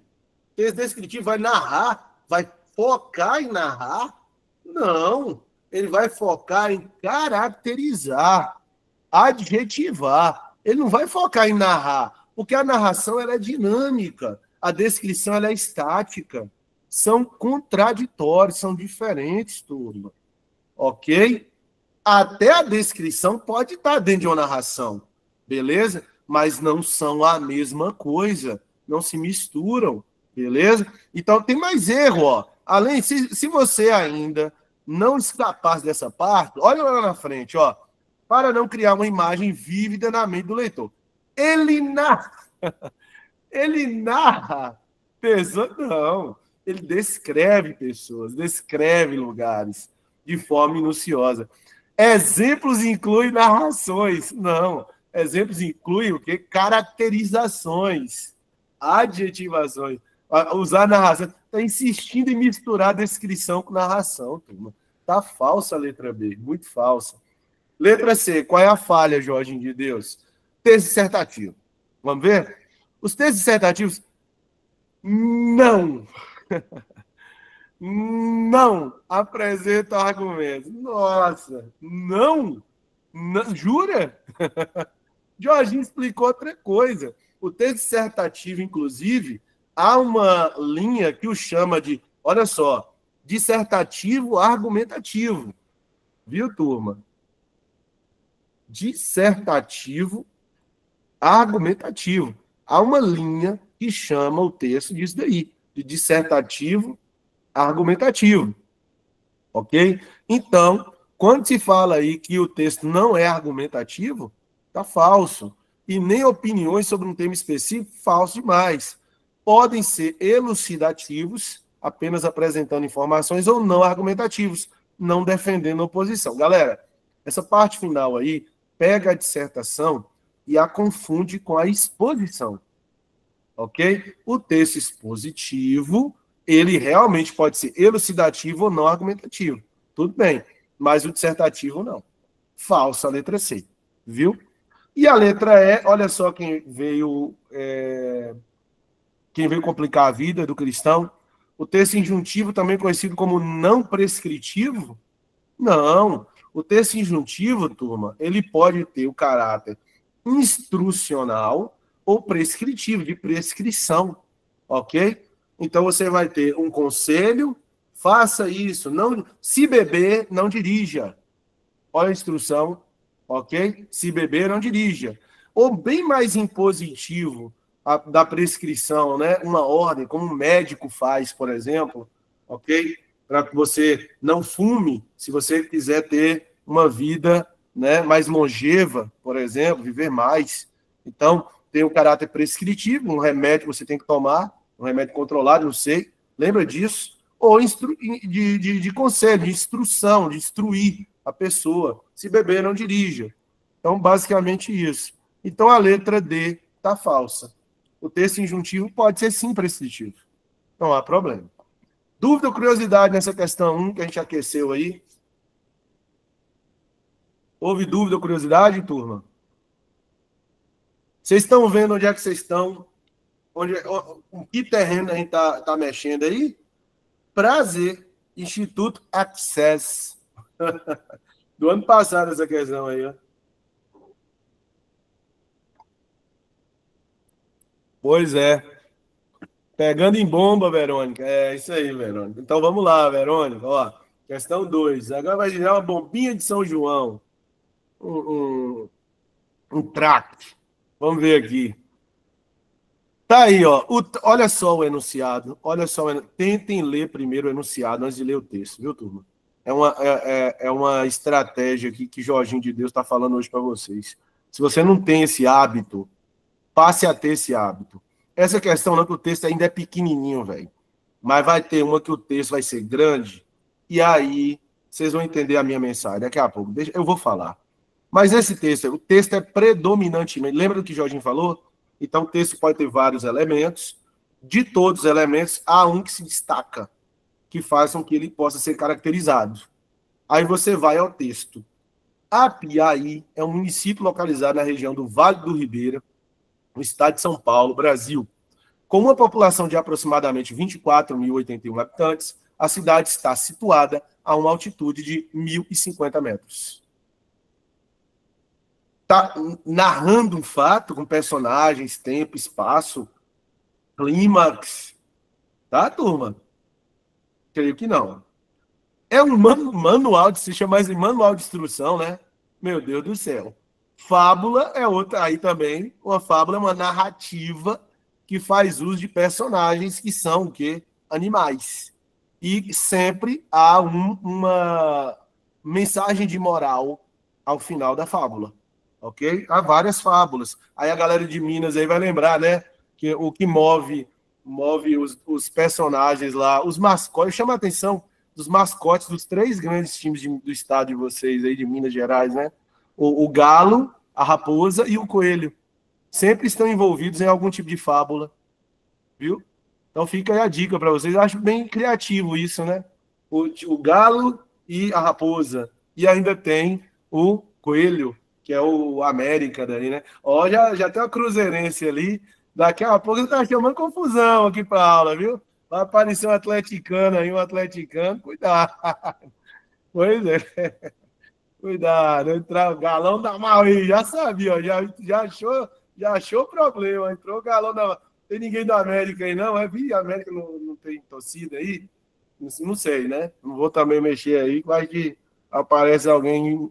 Speaker 1: O texto descritivo vai narrar, vai focar em narrar? Não, ele vai focar em caracterizar, adjetivar. Ele não vai focar em narrar, porque a narração ela é dinâmica, a descrição ela é estática. São contraditórios, são diferentes, turma. Ok? Até a descrição pode estar dentro de uma narração, beleza? Mas não são a mesma coisa, não se misturam, beleza? Então tem mais erro, ó. Além, se você ainda não escapar dessa parte, olha lá na frente, ó. Para não criar uma imagem vívida na mente do leitor. Ele narra. Ele narra pessoas. Não. Ele descreve pessoas, descreve lugares de forma minuciosa. Exemplos incluem narrações. Não. Exemplos incluem o quê? Caracterizações, adjetivações. Usar narração. Está insistindo em misturar descrição com narração, turma. Está falsa a letra B, muito falsa. Letra C, qual é a falha, Jorge de Deus? Texto dissertativo. Vamos ver? Os textos dissertativos não apresentam argumentos. Nossa, não? Jura? Jorginho explicou outra coisa. O texto dissertativo, inclusive, há uma linha que o chama de, olha só, dissertativo argumentativo. Viu, turma? Dissertativo argumentativo. Há uma linha que chama o texto disso daí, de dissertativo argumentativo. Ok? Então, quando se fala aí que o texto não é argumentativo, está falso. E nem opiniões sobre um tema específico, falso demais. Podem ser elucidativos, apenas apresentando informações, ou não argumentativos, não defendendo a oposição. Galera, essa parte final aí pega a dissertação e a confunde com a exposição. Ok? O texto expositivo, ele realmente pode ser elucidativo ou não argumentativo. Tudo bem. Mas o dissertativo não. Falsa a letra C. Viu? E a letra E, olha só quem veio complicar a vida do cristão. O texto injuntivo, também conhecido como não prescritivo? Não. O texto injuntivo, turma, ele pode ter o caráter instrucional ou prescritivo, de prescrição. Ok? Então você vai ter um conselho, faça isso. Não, se beber, não dirija. Olha a instrução. Ok? Se beber, não dirija. Ou bem mais impositivo da prescrição, né? Uma ordem, como um médico faz, por exemplo, ok? Para que você não fume, se você quiser ter uma vida, né, mais longeva, por exemplo, viver mais. Então, tem um caráter prescritivo, um remédio que você tem que tomar, um remédio controlado, não sei, lembra disso? Ou de conselho, de instrução, de instruir a pessoa. Se beber, não dirija. Então, basicamente isso. Então, a letra D está falsa. O texto injuntivo pode ser sim prescritivo. Não há problema. Dúvida ou curiosidade nessa questão 1 que a gente aqueceu aí? Houve dúvida ou curiosidade, turma? Vocês estão vendo onde é que vocês estão? Em que terreno a gente está mexendo aí? Prazer. Instituto Access. Do ano passado essa questão aí, ó. Pois é. Pegando em bomba, Verônica. É isso aí, Verônica. Então vamos lá, Verônica. Ó, questão 2. Agora vai girar uma bombinha de São João. Um traque. Vamos ver aqui. Tá aí, ó. Olha só o enunciado. Olha só. Tentem ler primeiro o enunciado antes de ler o texto, viu, turma? É uma estratégia aqui que Jorginho de Deus está falando hoje para vocês. Se você não tem esse hábito, passe a ter esse hábito. Essa questão não, que o texto ainda é pequenininho, velho. Mas vai ter uma que o texto vai ser grande. E aí, vocês vão entender a minha mensagem. Daqui a pouco, eu vou falar. Mas esse texto, o texto é predominantemente... Lembra do que Jorginho falou? Então, o texto pode ter vários elementos. De todos os elementos, há um que se destaca, que faz com que ele possa ser caracterizado. Aí você vai ao texto. Apiaí é um município localizado na região do Vale do Ribeira, no estado de São Paulo, Brasil. Com uma população de aproximadamente 24.081 habitantes, a cidade está situada a uma altitude de 1.050 metros. Está narrando um fato com personagens, tempo, espaço, clímax. Tá, turma? Creio que não. É um manual, se chama mais de manual de instrução, né? Meu Deus do céu. Fábula é outra, aí também, uma fábula é uma narrativa que faz uso de personagens que são o quê? Animais. E sempre há uma mensagem de moral ao final da fábula. ok? Há várias fábulas. Aí a galera de Minas aí vai lembrar, né? Que o que move os personagens lá, os mascotes, chama a atenção dos mascotes dos 3 grandes times do estado de vocês aí, de Minas Gerais, né? O galo, a raposa e o coelho. Sempre estão envolvidos em algum tipo de fábula, viu? Então fica aí a dica para vocês. Eu acho bem criativo isso, né? O galo e a raposa. E ainda tem o coelho, que é o América daí, né? Ó, já tem uma cruzeirense ali. Daqui a pouco tá chamando confusão aqui para aula, viu? Vai aparecer um atleticano aí, um atleticano. Cuidado. Pois é. Cuidado. Entrar o galão da mal aí. Já sabia, ó. Já achou problema. Entrou o galão da... Tem ninguém da América aí, não? A América não tem torcida aí? Não sei, né? Não vou também mexer aí, vai que aparece alguém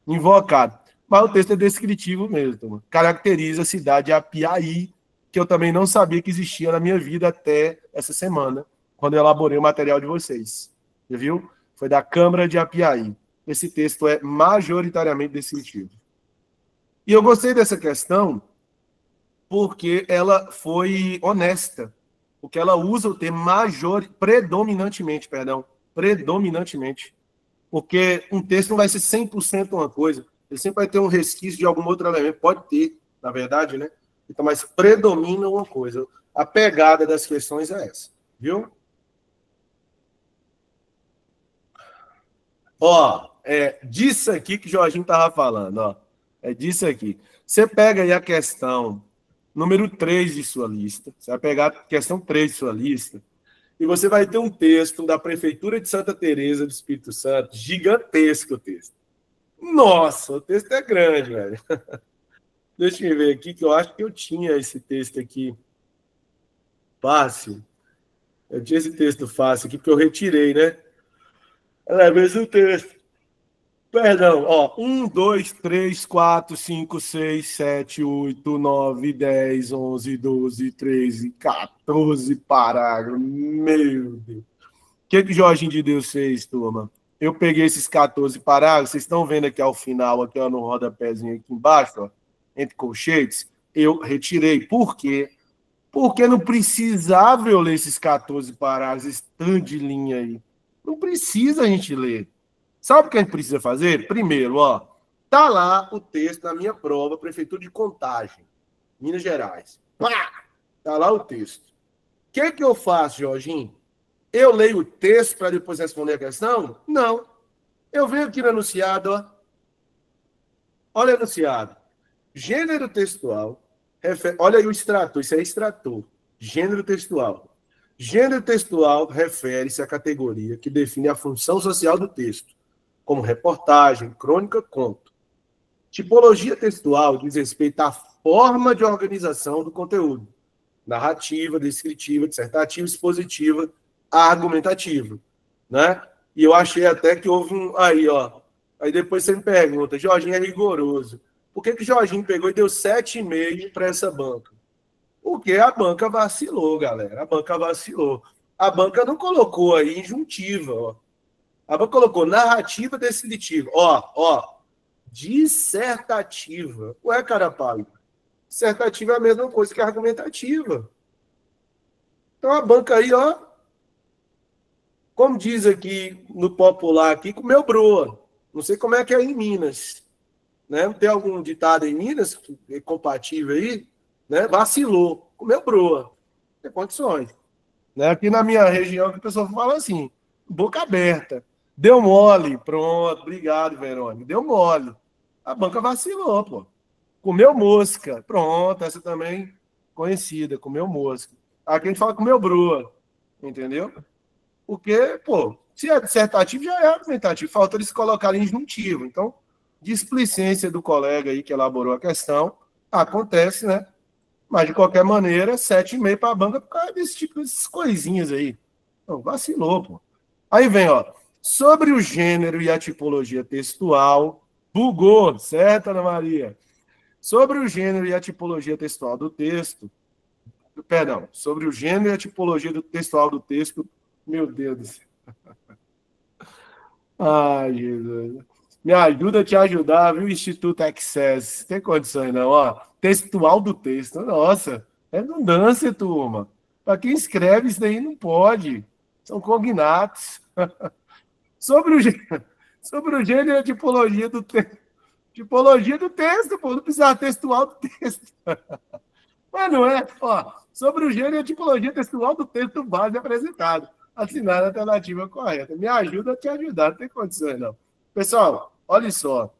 Speaker 1: invocado. Mas o texto é descritivo mesmo, turma. Caracteriza a cidade de Apiaí, que eu também não sabia que existia na minha vida até essa semana, quando eu elaborei o material de vocês. Você viu? Foi da Câmara de Apiaí. Esse texto é majoritariamente descritivo. E eu gostei dessa questão porque ela foi honesta, porque ela usa o termo predominantemente, porque um texto não vai ser 100% uma coisa, ele sempre vai ter um resquício de algum outro elemento, pode ter, na verdade, né? Então, mas predomina uma coisa. A pegada das questões é essa, viu? Ó, é disso aqui que o Jorginho estava falando, ó. É disso aqui. Você pega aí a questão número 3 de sua lista, você vai pegar a questão 3 de sua lista, e você vai ter um texto da Prefeitura de Santa Teresa do Espírito Santo, gigantesco o texto. Nossa, o texto é grande, velho. Deixa eu ver aqui, que eu acho que eu tinha esse texto aqui fácil. Eu tinha esse texto fácil aqui, porque eu retirei, né? É mesmo o texto. Perdão, ó, 1, 2, 3, 4, 5, 6, 7, 8, 9, 10, 11, 12, 13, 14 parágrafos. Meu Deus. O que o Jorginho de Deus fez, turma? Eu peguei esses 14 parágrafos, vocês estão vendo aqui ao final, aqui ó, no rodapézinho aqui embaixo, ó, entre colchetes, eu retirei. Por quê? Porque não precisava eu ler esses 14 parágrafos, esse tanto de linha aí. Não precisa a gente ler. Sabe o que a gente precisa fazer? Primeiro, ó, tá lá o texto da minha prova, Prefeitura de Contagem, Minas Gerais. Pá! Tá lá o texto. O que eu faço, Jorginho? Eu leio o texto para depois responder a questão? Não. Eu venho aqui no enunciado, ó. Olha o enunciado. Gênero textual. Olha aí o extrator, isso é extrator. Gênero textual. Gênero textual refere-se à categoria que define a função social do texto, como reportagem, crônica, conto. Tipologia textual diz respeito à forma de organização do conteúdo. Narrativa, descritiva, dissertativa, expositiva, argumentativa. Né? E eu achei até que houve um... Aí, ó. Aí depois você me pergunta, Jorginho é rigoroso. Por que o Jorginho pegou e deu 7,5 para essa banca? Porque a banca vacilou, galera. A banca vacilou. A banca não colocou aí injuntiva, ó. A banca colocou narrativa descritiva. Ó. Dissertativa. Ué, cara pálido. Dissertativa é a mesma coisa que argumentativa. Então a banca aí, ó, como diz aqui no popular aqui, comeu broa. Não sei como é que é em Minas. Né? Tem algum ditado em Minas que é compatível aí? Né? Vacilou. Comeu broa. Tem condições. Né? Aqui na minha região, que a pessoa fala assim, boca aberta. Deu mole. Pronto. Obrigado, Verônica. Deu mole. A banca vacilou, pô. Comeu mosca. Pronto. Essa também conhecida. Comeu mosca. Aqui a gente fala comeu broa. Entendeu? Porque, pô, se é dissertativo, já é argumentativo. Falta eles colocarem injuntivo. Então, displicência do colega aí que elaborou a questão acontece, né? Mas, de qualquer maneira, 7,5 para a banca por causa desse tipo de coisinhas aí. Então, vacilou, pô. Aí vem, ó. Sobre o gênero e a tipologia textual, bugou, certo, Ana Maria? Sobre o gênero e a tipologia textual do texto, perdão, sobre o gênero e a tipologia textual do texto, meu Deus do céu. Ai, Jesus. Me ajuda a te ajudar, viu, Instituto Access? Tem condições, não, ó. Textual do texto. Nossa, é redundância, turma. Para quem escreve, isso daí não pode. São cognatos. Sobre o, sobre o gênero e a tipologia do texto. Tipologia do texto, pô. Não precisa textual do texto. Mas não é. Ó, sobre o gênero e a tipologia textual do texto base apresentado. Assinar a alternativa correta. Me ajuda a te ajudar. Não tem condições, não. Pessoal, olha só.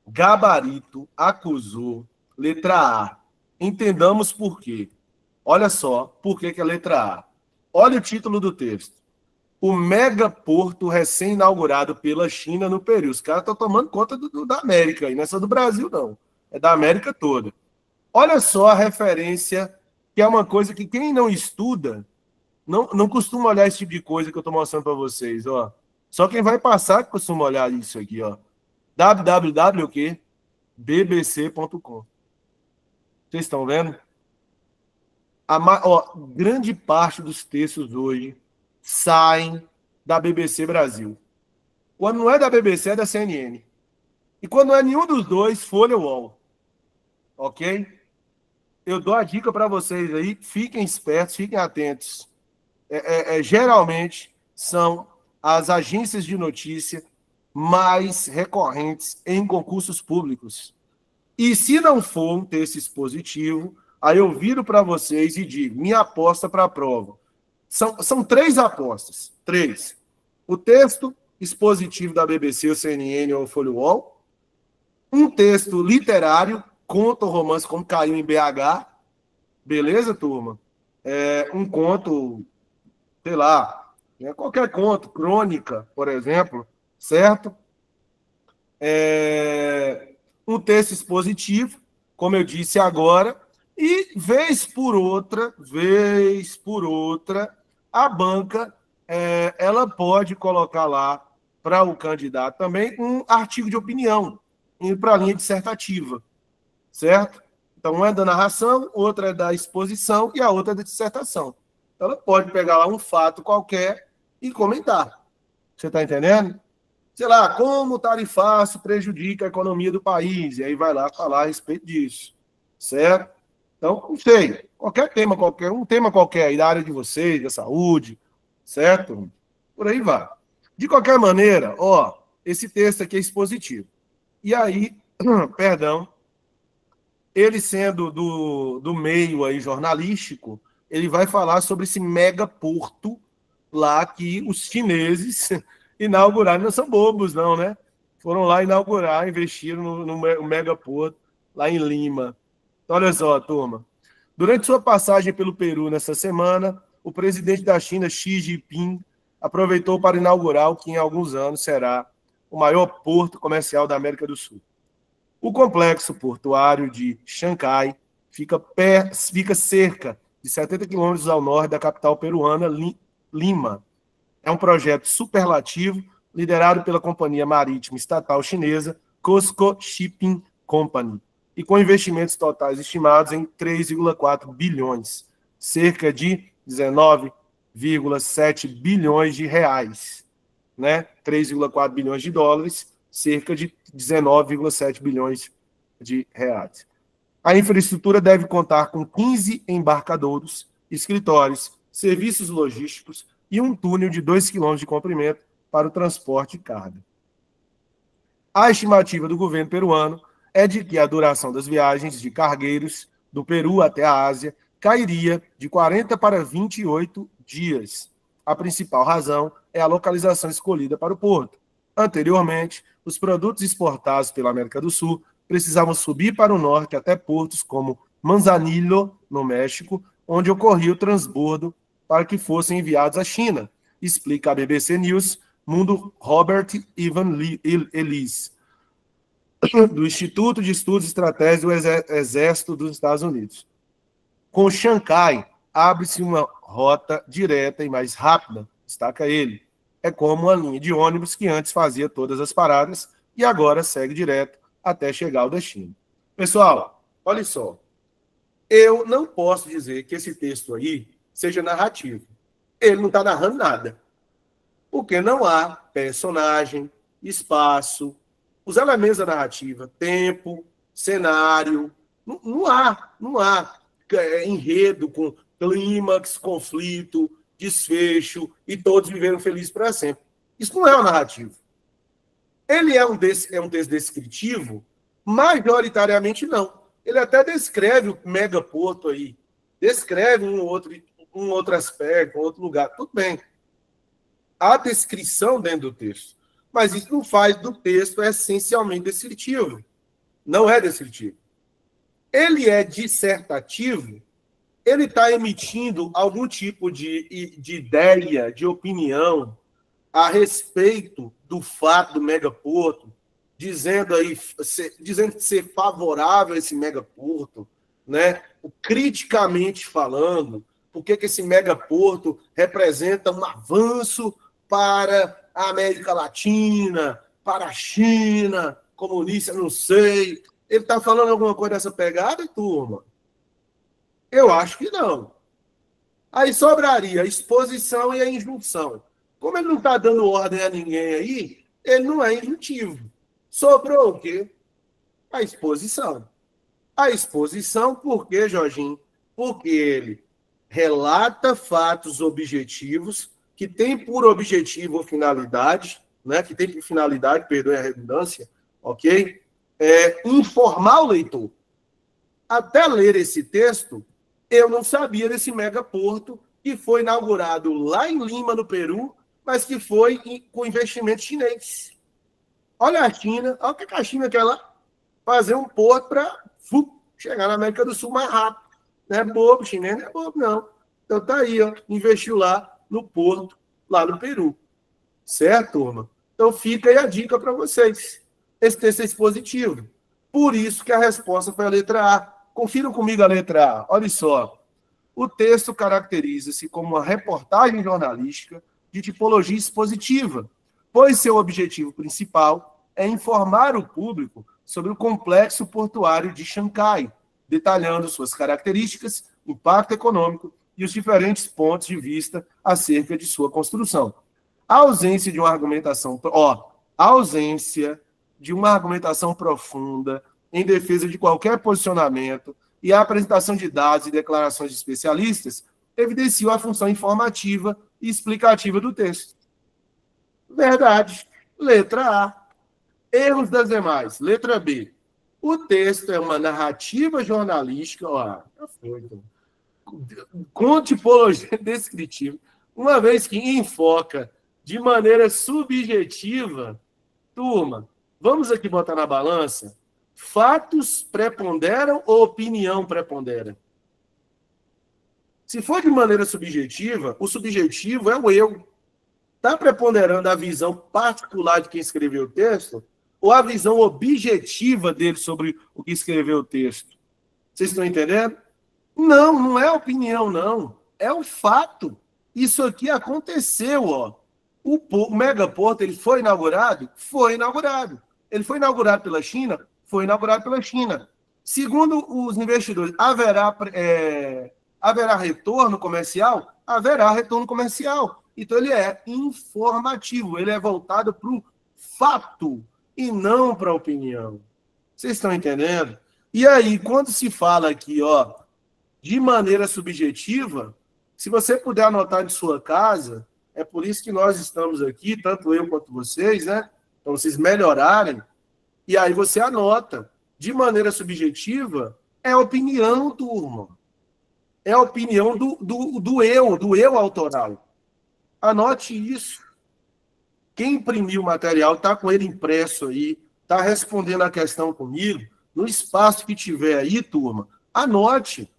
Speaker 1: Gabarito acusou letra A. Entendamos por quê. Olha só por que é letra A. Olha o título do texto. O megaporto recém-inaugurado pela China no Peru. Os caras estão tomando conta da América, e não é só do Brasil, não. É da América toda. Olha só a referência, que é uma coisa que quem não estuda não costuma olhar esse tipo de coisa que eu estou mostrando para vocês. Ó. Só quem vai passar que costuma olhar isso aqui. Ó. www.bbc.com. Vocês estão vendo? Grande parte dos textos hoje saem da BBC Brasil. Quando não é da BBC, é da CNN. E quando não é nenhum dos dois, Folha UOL. Ok? Eu dou a dica para vocês aí, fiquem espertos, fiquem atentos. Geralmente são as agências de notícia mais recorrentes em concursos públicos. E se não for um texto expositivo, aí eu viro para vocês e digo, minha aposta para a prova. São 3 apostas. 3. O texto expositivo da BBC, o CNN ou o Folha UOL. Um texto literário, conto ou romance, como caiu em BH. Beleza, turma? Um conto, sei lá, qualquer conto, crônica, por exemplo, certo? Um texto expositivo, como eu disse agora, e vez por outra, a banca ela pode colocar lá para o candidato também um artigo de opinião, indo para a linha dissertativa, certo? Então, uma é da narração, outra é da exposição e a outra é da dissertação. Então, ela pode pegar lá um fato qualquer e comentar. Você está entendendo? Sei lá, como o tarifaço prejudica a economia do país, e aí vai lá falar a respeito disso, certo? Então, não sei, um tema qualquer aí da área de vocês, da saúde, certo? Por aí vai. De qualquer maneira, ó, esse texto aqui é expositivo. E aí, perdão, ele sendo do meio aí jornalístico, ele vai falar sobre esse megaporto lá que os chineses inauguraram. Não são bobos, não, né? Foram lá inaugurar, investiram no megaporto lá em Lima. Então, olha só, turma. Durante sua passagem pelo Peru nessa semana, o presidente da China, Xi Jinping, aproveitou para inaugurar o que em alguns anos será o maior porto comercial da América do Sul. O complexo portuário de Xangai fica cerca de 70 quilômetros ao norte da capital peruana, Lima. É um projeto superlativo liderado pela companhia marítima estatal chinesa COSCO Shipping Company e com investimentos totais estimados em 3,4 bilhões, cerca de 19,7 bilhões de reais, né? 3,4 bilhões de dólares, cerca de 19,7 bilhões de reais. A infraestrutura deve contar com 15 embarcadouros, escritórios, serviços logísticos e um túnel de 2 km de comprimento para o transporte de carga. A estimativa do governo peruano é de que a duração das viagens de cargueiros do Peru até a Ásia cairia de 40 para 28 dias. A principal razão é a localização escolhida para o porto. Anteriormente, os produtos exportados pela América do Sul precisavam subir para o norte até portos como Manzanillo, no México, onde ocorria o transbordo para que fossem enviados à China, explica a BBC News, mundo Robert Ivan Ellis, do Instituto de Estudos Estratégicos do Exército dos Estados Unidos. Com Xangai, abre-se uma rota direta e mais rápida, destaca ele. É como uma linha de ônibus que antes fazia todas as paradas e agora segue direto até chegar ao destino. Pessoal, olha só. Eu não posso dizer que esse texto aí seja narrativo. Ele não está narrando nada. Porque não há personagem, espaço, os elementos da narrativa, tempo, cenário, não há enredo com clímax, conflito, desfecho e todos viveram felizes para sempre. Isso não é uma narrativa. Ele é um texto descritivo? Majoritariamente não. Ele até descreve o megaporto aí, descreve um outro aspecto, um outro lugar. Tudo bem. Há descrição dentro do texto, mas isso não faz do texto essencialmente descritivo. Não é descritivo. Ele é dissertativo, ele está emitindo algum tipo de ideia, de opinião a respeito do fato do megaporto, dizendo ser favorável a esse megaporto, né? Criticamente falando, porque que esse megaporto representa um avanço para a América Latina, para a China, comunista, não sei. Ele está falando alguma coisa dessa pegada, turma? Eu acho que não. Aí sobraria a exposição e a injunção. Como ele não está dando ordem a ninguém aí, ele não é injuntivo. Sobrou o quê? A exposição. A exposição, por quê, Jorginho? Porque ele relata fatos objetivos que têm por objetivo ou finalidade, né? Que tem por finalidade, perdoe a redundância, ok? Informar o leitor. Até ler esse texto, eu não sabia desse megaporto que foi inaugurado lá em Lima, no Peru, mas que foi com investimento chinês. Olha a China, olha o que a China quer lá, fazer um porto para chegar na América do Sul mais rápido. Não é bobo, chinês não é bobo, não. Então tá aí, ó, investiu lá no porto, lá no Peru. Certo, turma? Então fica aí a dica para vocês. Esse texto é expositivo. Por isso que a resposta foi a letra A. Confiram comigo a letra A. Olha só. O texto caracteriza-se como uma reportagem jornalística de tipologia expositiva, pois seu objetivo principal é informar o público sobre o complexo portuário de Xangai, detalhando suas características, impacto econômico e os diferentes pontos de vista acerca de sua construção. A ausência de uma argumentação, profunda em defesa de qualquer posicionamento e a apresentação de dados e declarações de especialistas evidenciam a função informativa e explicativa do texto. Verdade. Letra A. Erros das demais. Letra B. O texto é uma narrativa jornalística, com tipologia descritiva, uma vez que enfoca de maneira subjetiva. Turma, vamos aqui botar na balança. Fatos preponderam ou opinião prepondera? Se for de maneira subjetiva, o subjetivo é o eu. Está preponderando a visão particular de quem escreveu o texto ou a visão objetiva dele sobre o que escreveu o texto? Vocês estão entendendo? Não, não é opinião, não. É um fato. Isso aqui aconteceu, ó. O megaporto, ele foi inaugurado? Foi inaugurado. Ele foi inaugurado pela China? Foi inaugurado pela China. Segundo os investidores, haverá retorno comercial? Haverá retorno comercial. Então, ele é informativo, ele é voltado para o fato e não para a opinião. Vocês estão entendendo? E aí, quando se fala aqui, ó, de maneira subjetiva, se você puder anotar de sua casa, é por isso que nós estamos aqui, tanto eu quanto vocês, né? Para vocês melhorarem. E aí você anota. De maneira subjetiva, é a opinião, turma. É a opinião do eu autoral. Anote isso. Quem imprimiu o material está com ele impresso aí, está respondendo a questão comigo. No espaço que tiver aí, turma, anote.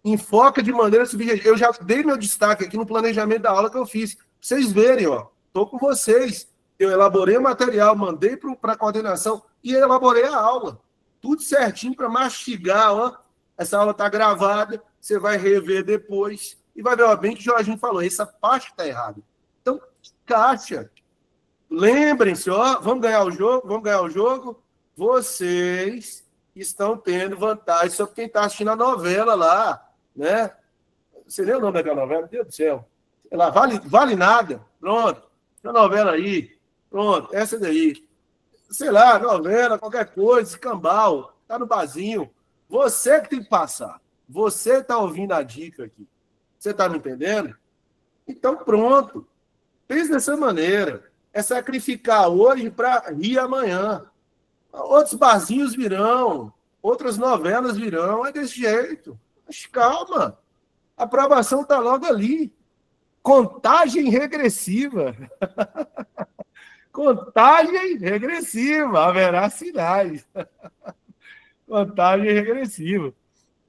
Speaker 1: Enfoca de maneira subjetiva. Eu já dei meu destaque aqui no planejamento da aula que eu fiz. Pra vocês verem, ó. Estou com vocês. Eu elaborei o material, mandei para a coordenação e elaborei a aula. Tudo certinho para mastigar, ó. Essa aula está gravada, você vai rever depois e vai ver, ó, bem que o Jorginho falou, essa parte está errada. Então, caixa. Lembrem-se, ó, vamos ganhar o jogo. Vocês estão tendo vantagem sobre quem está assistindo a novela lá, né? Você lembra o nome daquela novela? Meu Deus do céu. Sei lá, vale nada. Pronto. A novela aí. Pronto, essa daí. sei lá, novela, qualquer coisa, escambau, tá no barzinho. Você que tem que passar. Você tá ouvindo a dica aqui. Você tá me entendendo? Então, pronto. Pense dessa maneira. É sacrificar hoje para rir amanhã. Outros barzinhos virão, outras novelas virão, é desse jeito. Mas calma, a aprovação está logo ali. Contagem regressiva. Contagem regressiva, haverá sinais. Contagem regressiva.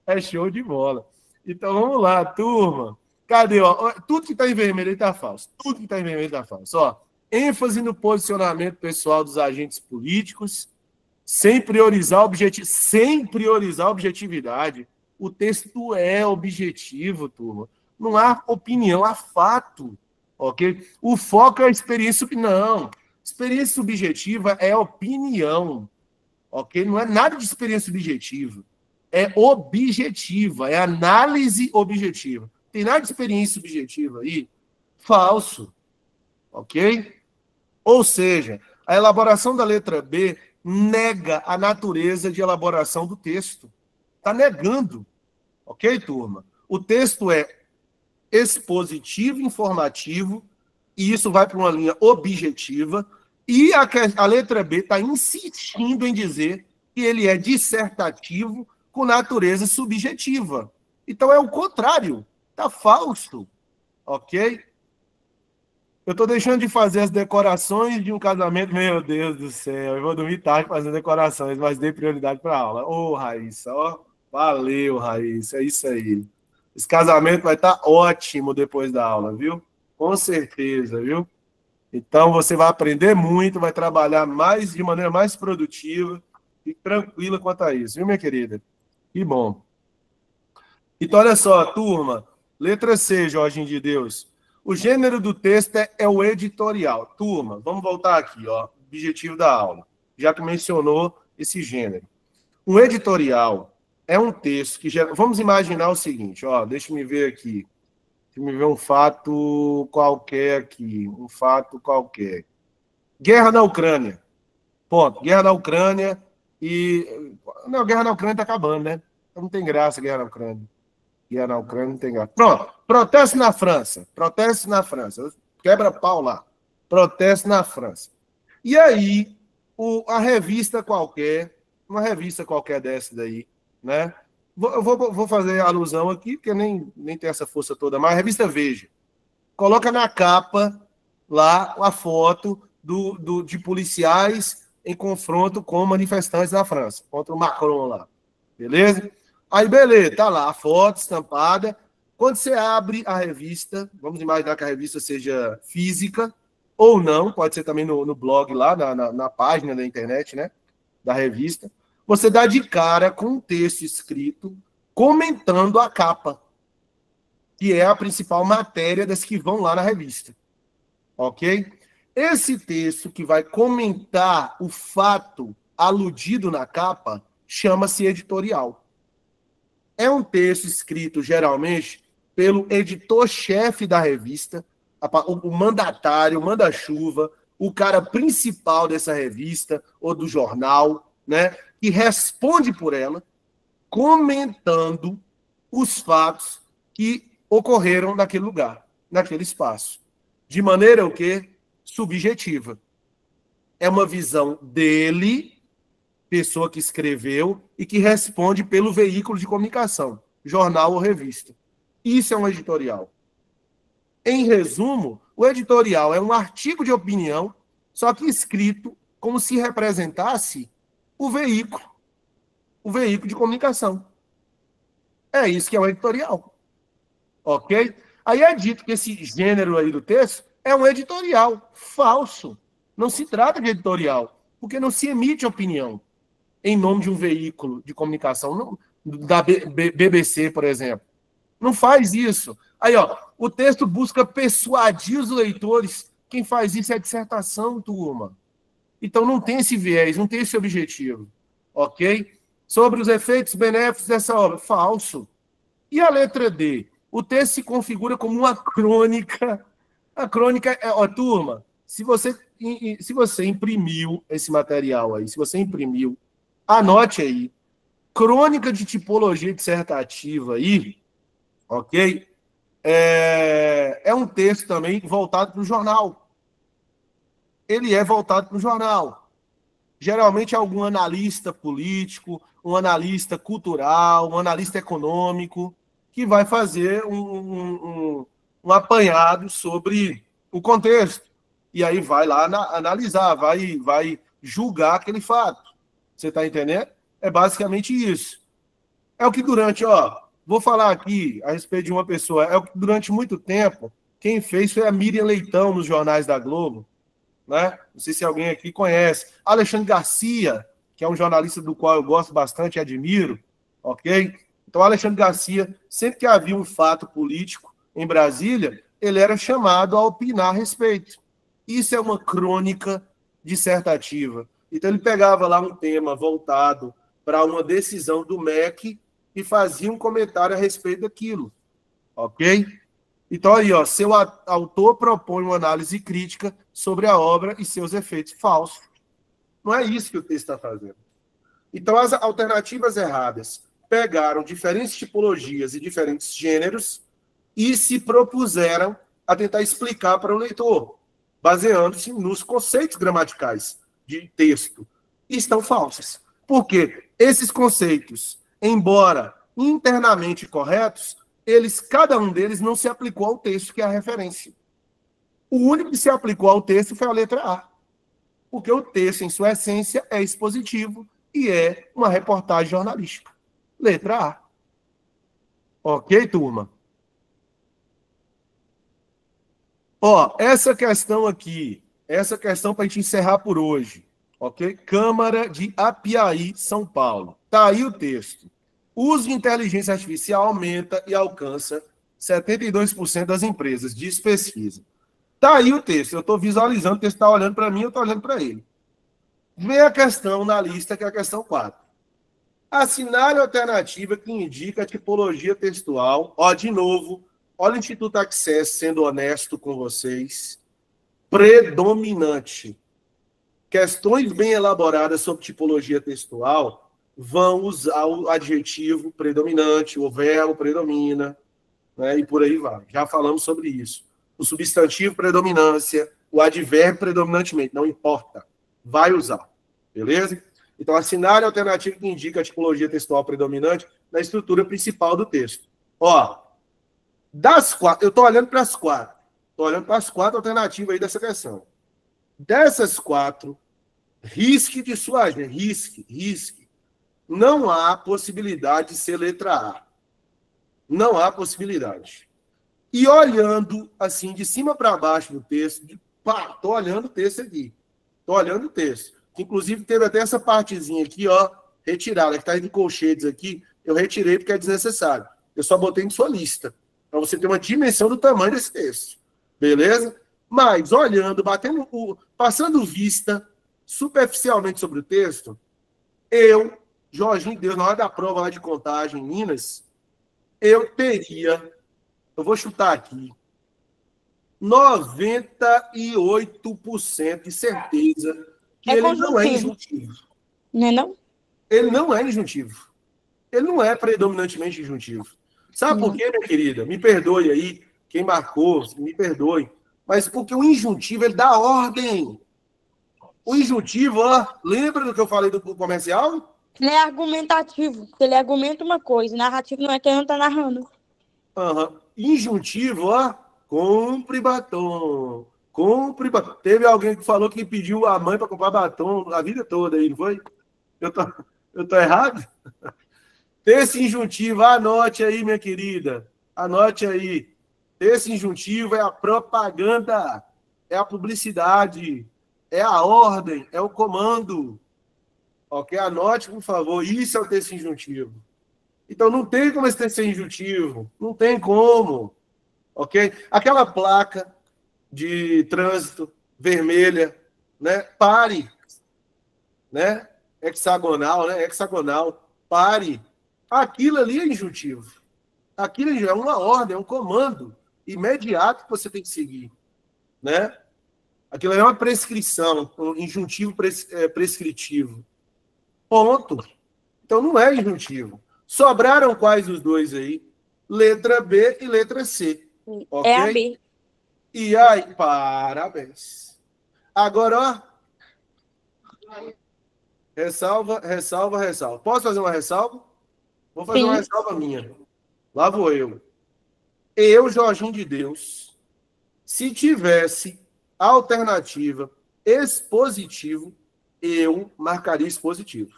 Speaker 1: É show de bola. Então vamos lá, turma. Cadê? Ó? Tudo que está em vermelho está falso. Tudo que está em vermelho está falso. Ó, ênfase no posicionamento pessoal dos agentes políticos, sem priorizar objetividade. O texto é objetivo, turma. Não há opinião, há fato. Ok? O foco é a experiência. Não. Experiência subjetiva é opinião. Ok? Não é nada de experiência subjetiva. É objetiva, é análise objetiva. Tem nada de experiência subjetiva aí? Falso. Ok? Ou seja, a elaboração da letra B nega a natureza de elaboração do texto. Está negando. Ok, turma? O texto é expositivo, informativo, e isso vai para uma linha objetiva, e a letra B está insistindo em dizer que ele é dissertativo com natureza subjetiva. Então é o contrário. Está falso. Ok? Eu estou deixando de fazer as decorações de um casamento. Meu Deus do céu, eu vou dormir tarde fazendo decorações, mas dei prioridade para a aula. Ô, Raíssa, ó. Valeu, Raíssa, é isso aí. Esse casamento vai estar ótimo depois da aula, viu? Com certeza, viu? Então você vai aprender muito, vai trabalhar mais de maneira mais produtiva e tranquila quanto a isso, viu, minha querida? Que bom. Então, olha só, turma. Letra C, Jorginho de Deus. O gênero do texto é o editorial. Turma, vamos voltar aqui, ó. Objetivo da aula. Já que mencionou esse gênero. Um editorial é um texto que... Vamos imaginar o seguinte, ó. Deixa eu me ver aqui. Deixa eu me ver um fato qualquer aqui. Um fato qualquer. Guerra na Ucrânia. Ponto. Guerra na Ucrânia e... Não, guerra na Ucrânia tá acabando, né? Então não tem graça guerra na Ucrânia. Guerra na Ucrânia não tem graça. Pronto. Protesto na França. Protesto na França. Quebra pau lá. Protesto na França. E aí, a revista qualquer, uma revista qualquer dessa daí, né? Vou fazer alusão aqui, porque nem tem essa força toda, mas a revista Veja. Coloca na capa lá a foto de policiais em confronto com manifestantes da França, contra o Macron lá. Beleza? Aí, beleza, tá lá a foto estampada. Quando você abre a revista, vamos imaginar que a revista seja física, ou não, pode ser também no blog lá, na página da internet, né? Da revista. Você dá de cara com um texto escrito comentando a capa, que é a principal matéria das que vão lá na revista. Ok? Esse texto que vai comentar o fato aludido na capa chama-se editorial. É um texto escrito, geralmente, pelo editor-chefe da revista, o mandatário, o manda-chuva, o cara principal dessa revista ou do jornal, né, que responde por ela, comentando os fatos que ocorreram naquele lugar, naquele espaço. De maneira o quê? Subjetiva. É uma visão dele, pessoa que escreveu, e que responde pelo veículo de comunicação, jornal ou revista. Isso é um editorial. Em resumo, o editorial é um artigo de opinião, só que escrito como se representasse o veículo de comunicação. É isso que é um editorial. Ok? Aí é dito que esse gênero aí do texto é um editorial falso. Não se trata de editorial, porque não se emite opinião em nome de um veículo de comunicação, não, da BBC, por exemplo. Não faz isso. Aí, ó, o texto busca persuadir os leitores. Quem faz isso é a dissertação, turma. Então não tem esse viés, não tem esse objetivo. Ok? Sobre os efeitos benéficos dessa obra. Falso. E a letra D? O texto se configura como uma crônica. A crônica é, ó, turma, se você se você imprimiu esse material aí, se você imprimiu, anote aí. Crônica de tipologia dissertativa aí, ok? É um texto também voltado para o jornal. Ele é voltado para o jornal. Geralmente é algum analista político, um analista cultural, um analista econômico, que vai fazer um apanhado sobre o contexto. E aí vai lá analisar, vai julgar aquele fato. Você está entendendo? É basicamente isso. É o que vou falar aqui a respeito de uma pessoa, é o que durante muito tempo, quem fez foi a Miriam Leitão nos jornais da Globo, né? Não sei se alguém aqui conhece. Alexandre Garcia, que é um jornalista do qual eu gosto bastante e admiro, ok? Então, Alexandre Garcia, sempre que havia um fato político em Brasília, ele era chamado a opinar a respeito. Isso é uma crônica dissertativa. Então, ele pegava lá um tema voltado para uma decisão do MEC e fazia um comentário a respeito daquilo, ok? Então, aí, seu autor propõe uma análise crítica sobre a obra e seus efeitos falsos. Não é isso que o texto está fazendo. Então, as alternativas erradas pegaram diferentes tipologias e diferentes gêneros e se propuseram a tentar explicar para o leitor, baseando-se nos conceitos gramaticais de texto. E estão falsas. Porque esses conceitos, embora internamente corretos, cada um deles não se aplicou ao texto que é a referência. O único que se aplicou ao texto foi a letra A. Porque o texto, em sua essência, é expositivo e é uma reportagem jornalística. Letra A. Ok, turma? Essa questão aqui, essa questão para a gente encerrar por hoje, ok? Câmara de Apiaí, São Paulo. Está aí o texto. O uso de inteligência artificial aumenta e alcança 72% das empresas, diz pesquisa. Está aí o texto, eu estou visualizando, o texto está olhando para mim, eu estou olhando para ele. Vem a questão na lista, que é a questão 4. Assinale a alternativa que indica a tipologia textual. De novo, olha o Instituto Access sendo honesto com vocês. Predominante. Questões bem elaboradas sobre tipologia textual vão usar o adjetivo predominante, o verbo predomina, né, e por aí vai. Já falamos sobre isso. O substantivo predominância, o advérbio predominantemente, não importa. Vai usar. Beleza? Então, assinale a alternativa que indica a tipologia textual predominante na estrutura principal do texto. Das 4, eu estou olhando para as 4. Estou olhando para as 4 alternativas aí dessa questão. Dessas 4, risque de sua agenda. Risque. Não há possibilidade de ser letra A. Não há possibilidade. E olhando, assim, de cima para baixo do texto, estou olhando o texto aqui. Estou olhando o texto. Que, inclusive, teve até essa partezinha aqui, retirada, que está em colchetes aqui, eu retirei porque é desnecessário. Eu só botei em sua lista, para você ter uma dimensão do tamanho desse texto. Beleza? Mas, olhando, passando vista superficialmente sobre o texto, Jorginho Deus, na hora da prova lá de contagem em Minas, eu vou chutar aqui, 98% de certeza que ele não é injuntivo.
Speaker 3: Não é não?
Speaker 1: Ele não é injuntivo. Ele não é predominantemente injuntivo. Sabe por quê, minha querida? Me perdoe aí, quem marcou, me perdoe. Mas porque o injuntivo, ele dá ordem. O injuntivo, lembra do que eu falei do comercial?
Speaker 3: Ele é argumentativo. Ele argumenta uma coisa. Narrativo não é quem não está narrando.
Speaker 1: Injuntivo, compre batom. Compre batom. Teve alguém que falou que pediu a mãe para comprar batom a vida toda aí, não foi? Eu tô errado? Esse injuntivo, anote aí, minha querida. Anote aí. Esse injuntivo é a propaganda, é a publicidade, é a ordem, é o comando. Ok? Anote, por favor. Isso é o texto injuntivo. Então, não tem como esse texto ser injuntivo. Não tem como. Ok? Aquela placa de trânsito vermelha, né? Pare. Né? Hexagonal, né? Hexagonal. Pare. Aquilo ali é injuntivo. Aquilo é uma ordem, é um comando imediato que você tem que seguir. Né? Aquilo é uma prescrição, um injuntivo prescritivo. Ponto. Então não é injuntivo. Sobraram quais os dois aí? Letra B e letra C. Ok?
Speaker 3: É a B.
Speaker 1: E aí, parabéns. Agora, ó. Ressalva, ressalva, ressalva. Posso fazer uma ressalva? Vou fazer uma ressalva minha. Lá vou eu. Eu, Jorginho de Deus, se tivesse alternativa expositivo, eu marcaria expositivo.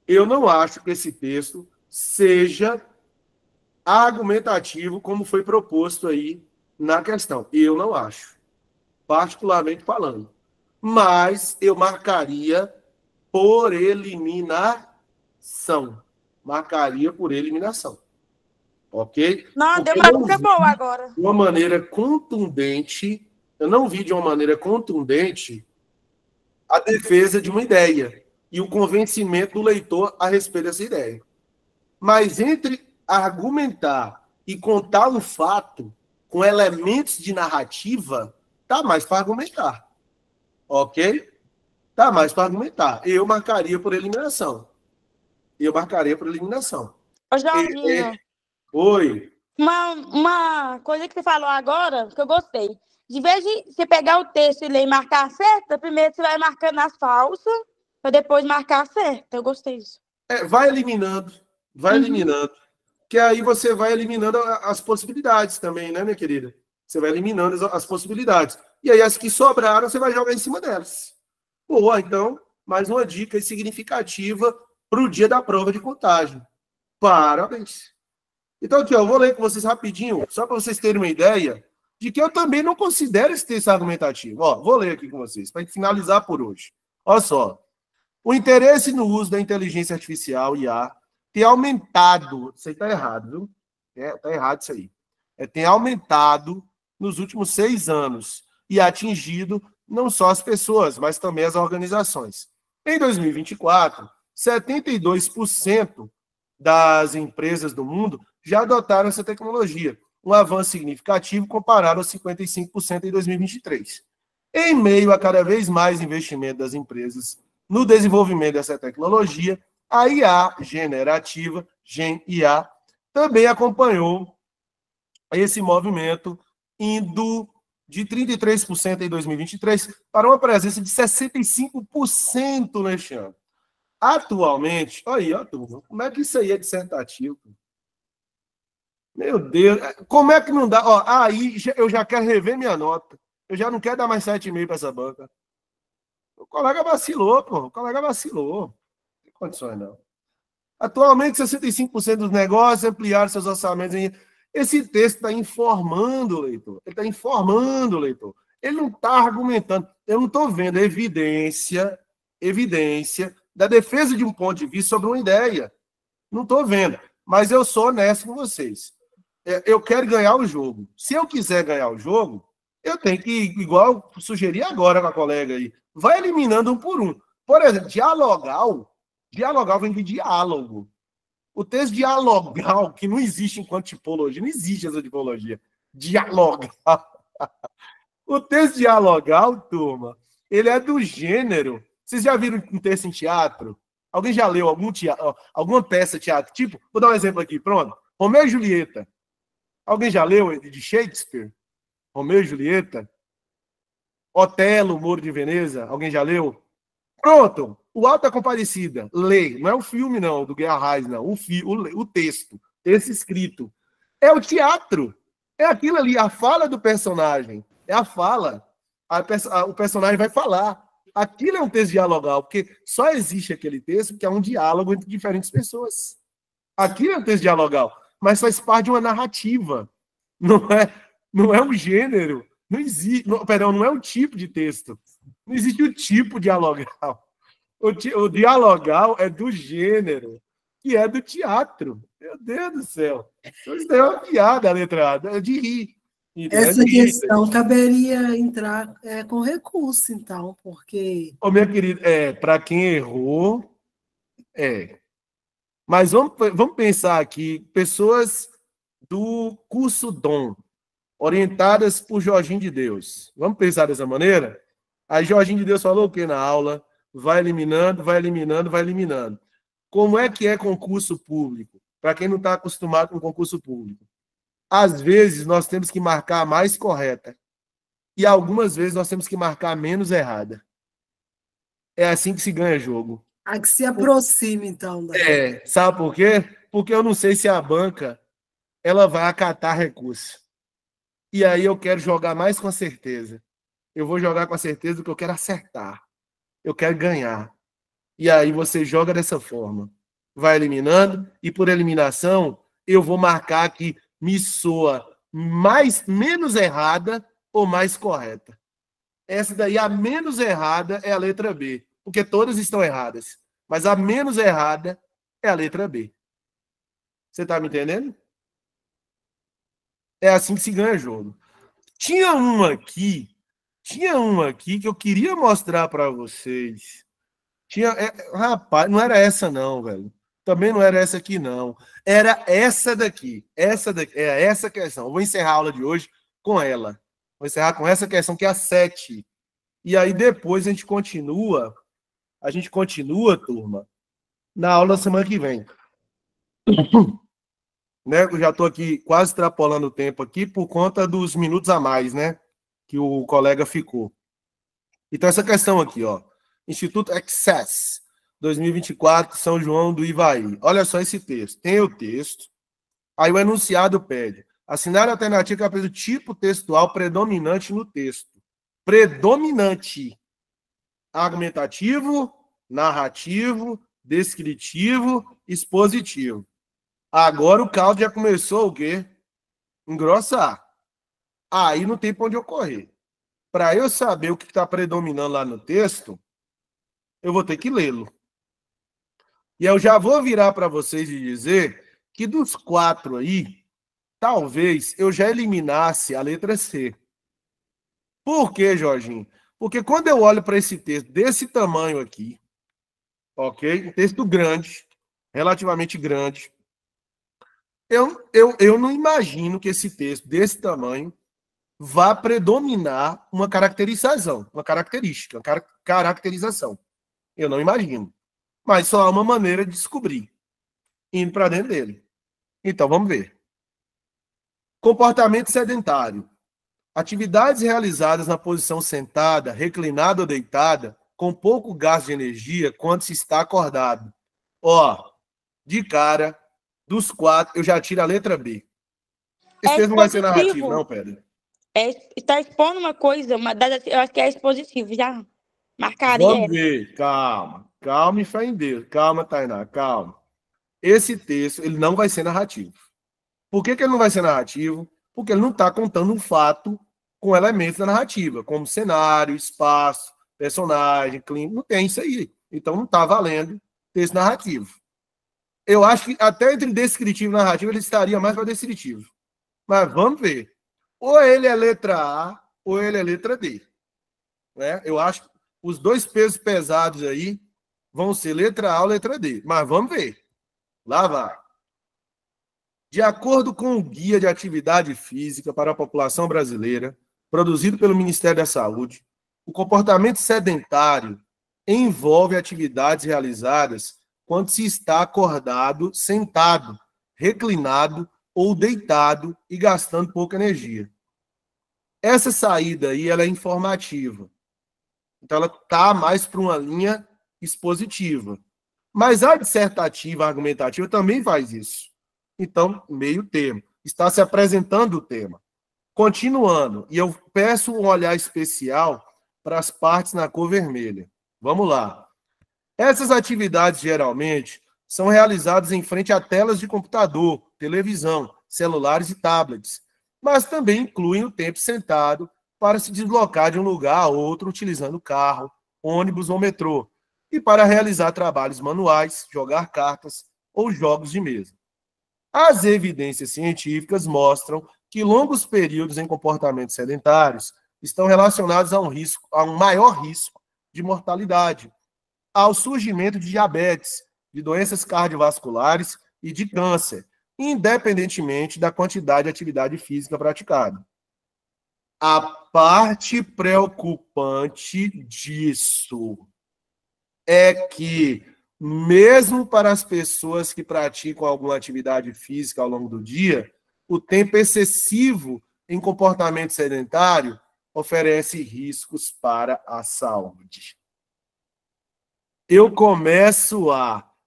Speaker 1: Eu não acho que esse texto seja argumentativo como foi proposto aí na questão. Eu não acho, particularmente falando. Mas eu marcaria por eliminação. Marcaria por eliminação. Ok?
Speaker 3: Não,
Speaker 1: Porque
Speaker 3: deu para ficar boa agora.
Speaker 1: de uma maneira contundente, eu não vi de uma maneira contundente a defesa de uma ideia e o convencimento do leitor a respeito dessa ideia. Mas entre argumentar e contar um fato com elementos de narrativa, tá mais para argumentar. Ok? Tá mais para argumentar. Eu marcaria por eliminação. Eu marcaria por eliminação.
Speaker 3: Ô, Jorginho,
Speaker 1: Oi.
Speaker 3: uma coisa que você falou agora, que eu gostei. De vez de você pegar o texto e ler e marcar certa, primeiro você vai marcando as falsas, para depois marcar a certa. Eu gostei disso.
Speaker 1: Vai eliminando. Vai eliminando. Que aí você vai eliminando as possibilidades também, né, minha querida? Você vai eliminando as possibilidades. E aí as que sobraram, você vai jogar em cima delas. Boa, então, mais uma dica significativa para o dia da prova de contagem. Parabéns. Então, aqui, ó, eu vou ler com vocês rapidinho, só para vocês terem uma ideia de que eu também não considero esse texto argumentativo. Ó, vou ler aqui com vocês, para finalizar por hoje. Olha só. O interesse no uso da inteligência artificial, IA, tem aumentado. Isso aí está errado, viu? Está errado isso aí. Tem aumentado nos últimos 6 anos e atingido não só as pessoas, mas também as organizações. Em 2024, 72% das empresas do mundo já adotaram essa tecnologia, um avanço significativo comparado aos 55% em 2023. Em meio a cada vez mais investimento das empresas no desenvolvimento dessa tecnologia, a IA generativa, GenIA, também acompanhou esse movimento, indo de 33% em 2023 para uma presença de 65% neste ano. Atualmente, olha aí, ó, turma, como é que isso aí é dissertativo? Meu Deus, como é que não dá? Ó, aí eu já quero rever minha nota. Eu já não quero dar mais 7,5 para essa banca. O colega vacilou, pô. O colega vacilou. Não tem condições, não. Atualmente, 65% dos negócios ampliaram seus orçamentos. Esse texto está informando o leitor. Ele está informando o leitor. Ele não está argumentando. Eu não estou vendo evidência da defesa de um ponto de vista sobre uma ideia. Não estou vendo. Mas eu sou honesto com vocês. Eu quero ganhar o jogo. Se eu quiser ganhar o jogo, eu tenho que, igual eu sugeri agora com a colega aí, vai eliminando um por um. Por exemplo, dialogal vem de diálogo. O texto dialogal, que não existe enquanto tipologia, não existe essa tipologia. Dialogal. O texto dialogal, turma, ele é do gênero. Vocês já viram um texto em teatro? Alguém já leu alguma peça de teatro? Tipo, vou dar um exemplo aqui, pronto. Romeu e Julieta. Alguém já leu de Shakespeare? Romeu e Julieta? Otelo, Moro de Veneza. Alguém já leu? Pronto. O Auto da Compadecida. Lê. Não é o filme, não, do Guerra Reis, não. O texto. Texto escrito. É o teatro. É aquilo ali, a fala do personagem. É a fala. O personagem vai falar. Aquilo é um texto dialogal, porque só existe aquele texto que é um diálogo entre diferentes pessoas. Aquilo é um texto dialogal, mas faz parte de uma narrativa. Não é um gênero. Não existe, não é um tipo de texto. Não existe o tipo dialogal. O dialogal é do gênero, que é do teatro. Meu Deus do céu. Isso é uma piada, a letra A, é de rir.
Speaker 2: Essa questão caberia entrar com recurso, então, porque...
Speaker 1: Ô, minha querida, para quem errou, Mas vamos pensar aqui, pessoas do curso DOM, orientadas por Jorginho de Deus. Vamos pensar dessa maneira? Aí Jorginho de Deus falou o quê na aula? Vai eliminando, vai eliminando, vai eliminando. Como é que é concurso público? Para quem não está acostumado com concurso público. Às vezes, nós temos que marcar a mais correta. E algumas vezes, nós temos que marcar a menos errada. É assim que se ganha jogo.
Speaker 2: A que se aproxime, então.
Speaker 1: Sabe por quê? Porque eu não sei se a banca ela vai acatar recurso. E aí eu quero jogar mais com certeza. Eu vou jogar com a certeza do que eu quero acertar. Eu quero ganhar. E aí você joga dessa forma. Vai eliminando, e por eliminação, eu vou marcar que me soa menos errada ou mais correta. Essa daí, a menos errada, é a letra B. Porque todas estão erradas. Mas a menos errada é a letra B. Você está me entendendo? É assim que se ganha jogo. Tinha uma aqui que eu queria mostrar para vocês. Rapaz, não era essa não, velho. Também não era essa aqui, não. Era essa daqui. É essa questão. Eu vou encerrar a aula de hoje com ela. Vou encerrar com essa questão, que é a 7. E aí depois a gente continua, turma, na aula da semana que vem. Né? Eu já estou aqui quase extrapolando o tempo aqui por conta dos minutos a mais, né? Que o colega ficou. Então, essa questão aqui, ó. Instituto Access, 2024, São João do Ivaí. Olha só esse texto. Tem o texto. Aí o enunciado pede: assinar a alternativa que apresenta o tipo textual predominante no texto. Predominante. Argumentativo, narrativo, descritivo, expositivo. Agora o caldo já começou o quê? Engrossar. Aí não tem para onde eu correr. Para eu saber o que está predominando lá no texto, eu vou ter que lê-lo. E eu já vou virar para vocês e dizer que dos 4 aí, talvez eu já eliminasse a letra C. Por quê, Jorginho? Porque quando eu olho para esse texto desse tamanho aqui, ok? Um texto grande, relativamente grande, eu não imagino que esse texto desse tamanho vá predominar uma caracterização, caracterização. Eu não imagino. Mas só há uma maneira de descobrir, indo para dentro dele. Então, vamos ver. Comportamento sedentário. Atividades realizadas na posição sentada, reclinada ou deitada, com pouco gasto de energia quando se está acordado. Ó, de cara, dos 4, eu já tiro a letra B. Esse texto não vai ser narrativo, não, Pedro?
Speaker 3: Está expondo uma coisa, eu acho que é expositivo, já marcaria.
Speaker 1: Vamos ver, calma e fé em Deus. Calma, Tainá, calma. Esse texto, ele não vai ser narrativo. Por que ele não vai ser narrativo? Porque ele não está contando um fato com elementos da narrativa, como cenário, espaço, personagem, clima, não tem isso aí. Então não está valendo texto narrativo. Eu acho que até entre descritivo e narrativo ele estaria mais para descritivo. Mas vamos ver. Ou ele é letra A, ou ele é letra D. Né? Eu acho que os dois pesos pesados aí vão ser letra A ou letra D. Mas vamos ver. Lá vai. De acordo com o Guia de Atividade Física para a População Brasileira, produzido pelo Ministério da Saúde, o comportamento sedentário envolve atividades realizadas quando se está acordado, sentado, reclinado ou deitado e gastando pouca energia. Essa saída aí ela é informativa. Então, ela está mais para uma linha expositiva. Mas a dissertativa, a argumentativa, também faz isso. Então, meio termo. Está se apresentando o tema. Continuando, e eu peço um olhar especial para as partes na cor vermelha. Vamos lá. Essas atividades, geralmente, são realizadas em frente a telas de computador, televisão, celulares e tablets, mas também incluem o tempo sentado para se deslocar de um lugar a outro utilizando carro, ônibus ou metrô, e para realizar trabalhos manuais, jogar cartas ou jogos de mesa. As evidências científicas mostram que longos períodos em comportamentos sedentários estão relacionados a um maior risco de mortalidade, ao surgimento de diabetes, de doenças cardiovasculares e de câncer, independentemente da quantidade de atividade física praticada. A parte preocupante disso é que, mesmo para as pessoas que praticam alguma atividade física ao longo do dia, o tempo excessivo em comportamento sedentário oferece riscos para a saúde. Eu começo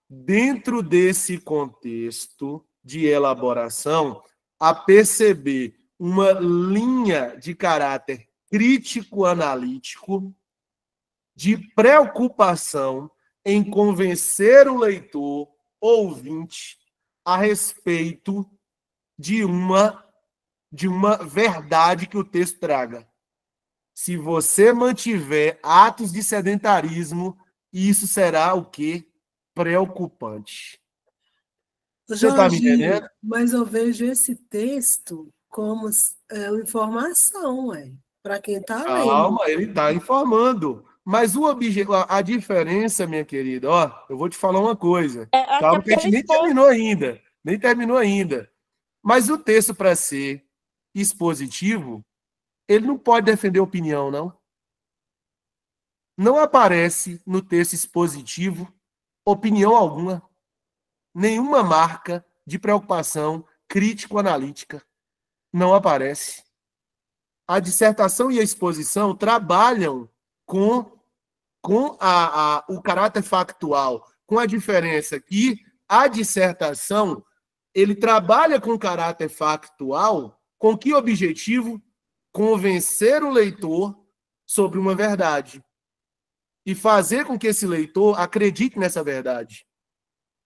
Speaker 1: dentro desse contexto de elaboração, a perceber uma linha de caráter crítico-analítico, de preocupação em convencer o leitor, ouvinte, a respeito de uma verdade que o texto traga. Se você mantiver atos de sedentarismo, isso será o quê? Preocupante. Você está me entendendo?
Speaker 2: Mas eu vejo esse texto como informação, para quem está lendo.
Speaker 1: Calma, ele está informando. Mas a diferença, minha querida, eu vou te falar uma coisa. Calma, que a gente nem terminou ainda. Mas o texto, para ser expositivo, ele não pode defender opinião, não. Não aparece no texto expositivo opinião alguma, nenhuma marca de preocupação crítico-analítica. Não aparece. A dissertação e a exposição trabalham com o caráter factual, com a diferença que a dissertação ele trabalha com o caráter factual, com que objetivo? Convencer o leitor sobre uma verdade e fazer com que esse leitor acredite nessa verdade.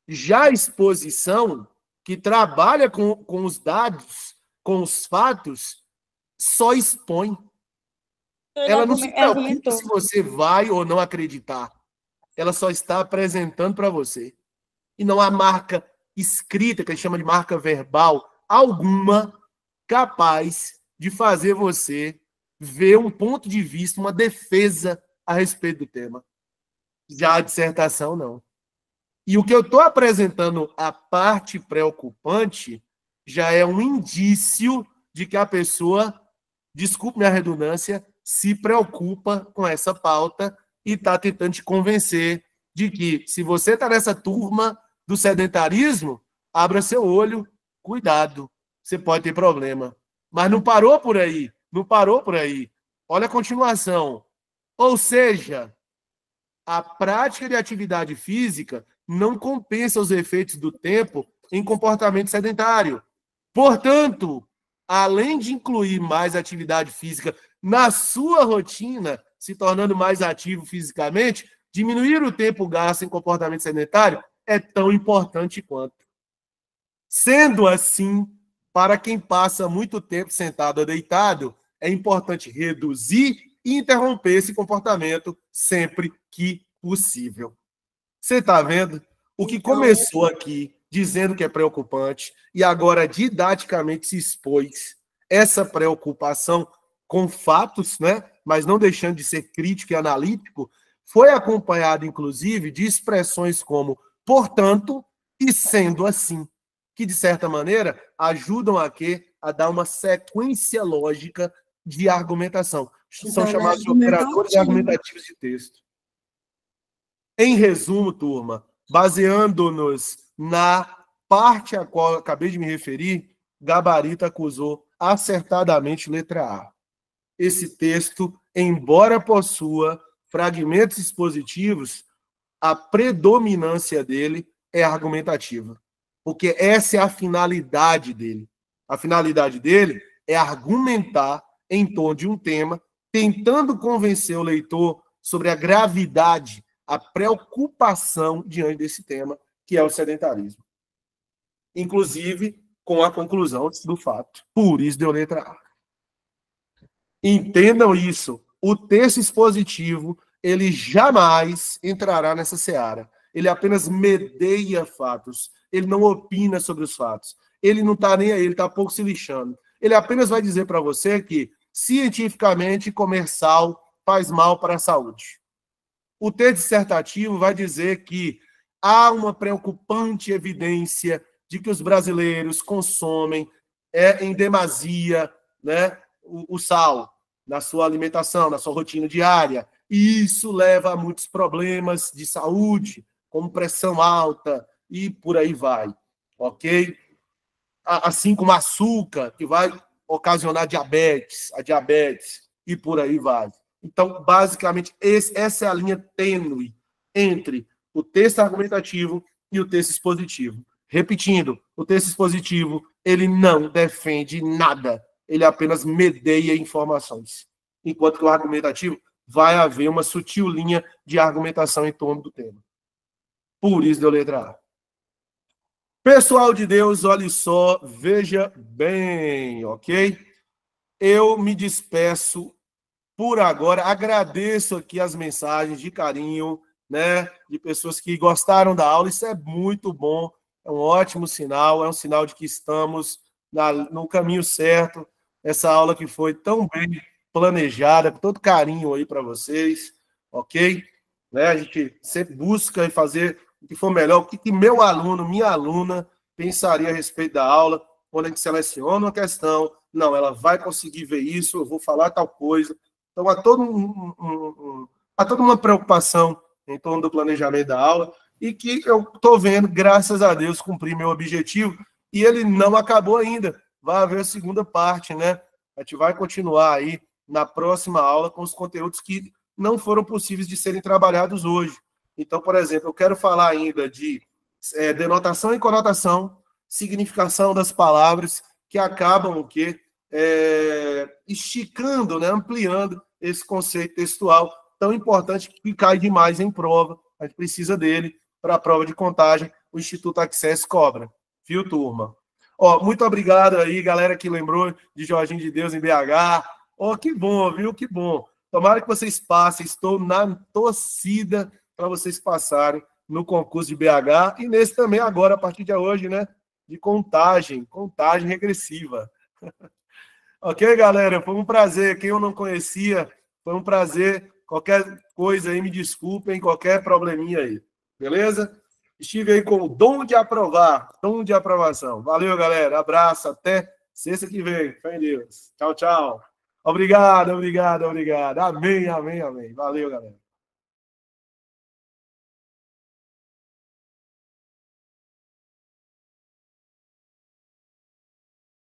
Speaker 1: Já a exposição, que trabalha com os dados, com os fatos, só expõe. Ela não se preocupa se você vai ou não acreditar. Ela só está apresentando para você. E não há marca escrita, que a gente chama de marca verbal, alguma capaz de fazer você ver um ponto de vista, uma defesa a respeito do tema. Já a dissertação, não. E o que eu estou apresentando, a parte preocupante, já é um indício de que a pessoa, desculpe minha redundância, se preocupa com essa pauta e está tentando te convencer de que, se você está nessa turma do sedentarismo, abra seu olho, cuidado, você pode ter problema. Mas não parou por aí, não parou por aí. Olha a continuação. Ou seja, a prática de atividade física não compensa os efeitos do tempo em comportamento sedentário. Portanto, além de incluir mais atividade física na sua rotina, se tornando mais ativo fisicamente, diminuir o tempo gasto em comportamento sedentário é tão importante quanto. Sendo assim, para quem passa muito tempo sentado ou deitado, é importante reduzir e interromper esse comportamento sempre que possível. Você está vendo? O que começou aqui dizendo que é preocupante e agora didaticamente se expôs essa preocupação com fatos, né? Mas não deixando de ser crítico e analítico, foi acompanhado, inclusive, de expressões como portanto e sendo assim, que, de certa maneira, ajudam a dar uma sequência lógica de argumentação. São chamados de operadores argumentativos de texto. Em resumo, turma, baseando-nos na parte a qual eu acabei de me referir, Gabarito acusou acertadamente letra A. Esse texto, embora possua fragmentos expositivos, a predominância dele é argumentativa, porque essa é a finalidade dele. A finalidade dele é argumentar em torno de um tema, tentando convencer o leitor sobre a gravidade, a preocupação diante desse tema, que é o sedentarismo. Inclusive, com a conclusão do fato. Por isso deu letra A. Entendam isso. O texto expositivo, ele jamais entrará nessa seara. Ele apenas medeia fatos. Ele não opina sobre os fatos. Ele não está nem aí, ele está pouco se lixando. Ele apenas vai dizer para você que, cientificamente, comer sal faz mal para a saúde. O texto dissertativo vai dizer que há uma preocupante evidência de que os brasileiros consomem em demasia, né, o sal. na sua alimentação, na sua rotina diária. E isso leva a muitos problemas de saúde, como pressão alta e por aí vai, ok? Assim como açúcar, que vai ocasionar a diabetes e por aí vai. Então, basicamente, essa é a linha tênue entre o texto argumentativo e o texto expositivo. Repetindo, o texto expositivo, ele não defende nada, ele apenas medeia informações. Enquanto que o argumentativo vai haver uma sutil linha de argumentação em torno do tema. Por isso deu letra A. Pessoal de Deus, olhe só, veja bem, ok? Eu me despeço por agora, agradeço aqui as mensagens de carinho, né, de pessoas que gostaram da aula, isso é muito bom, é um ótimo sinal, é um sinal de que estamos no caminho certo, essa aula que foi tão bem planejada, com todo carinho aí para vocês, ok? Né, a gente sempre busca fazer o que for melhor, o que meu aluno, minha aluna, pensaria a respeito da aula, quando a gente seleciona uma questão, não, ela vai conseguir ver isso, eu vou falar tal coisa. Então, há toda uma preocupação em torno do planejamento da aula e que eu estou vendo, graças a Deus, cumprir meu objetivo e ele não acabou ainda. Vai haver a segunda parte, né? A gente vai continuar aí na próxima aula com os conteúdos que não foram possíveis de serem trabalhados hoje. Então, por exemplo, eu quero falar ainda de denotação e conotação, significação das palavras que acabam o quê? Esticando, né, ampliando esse conceito textual tão importante que cai demais em prova. A gente precisa dele para a prova de contagem. O Instituto Access cobra. Viu, turma? Ó, muito obrigado aí, galera que lembrou de Jorginho de Deus em BH. Ó, que bom, viu? Que bom. Tomara que vocês passem. Estou na torcida para vocês passarem no concurso de BH e nesse também agora, a partir de hoje, né? De contagem regressiva. Ok, galera? Foi um prazer. Quem eu não conhecia, foi um prazer. Qualquer coisa aí, me desculpem, qualquer probleminha aí. Beleza? Estive aí com o dom de aprovar, dom de aprovação. Valeu, galera. Abraço. Até sexta que vem. Fé em Deus. Tchau, tchau. Obrigado. Amém. Valeu, galera.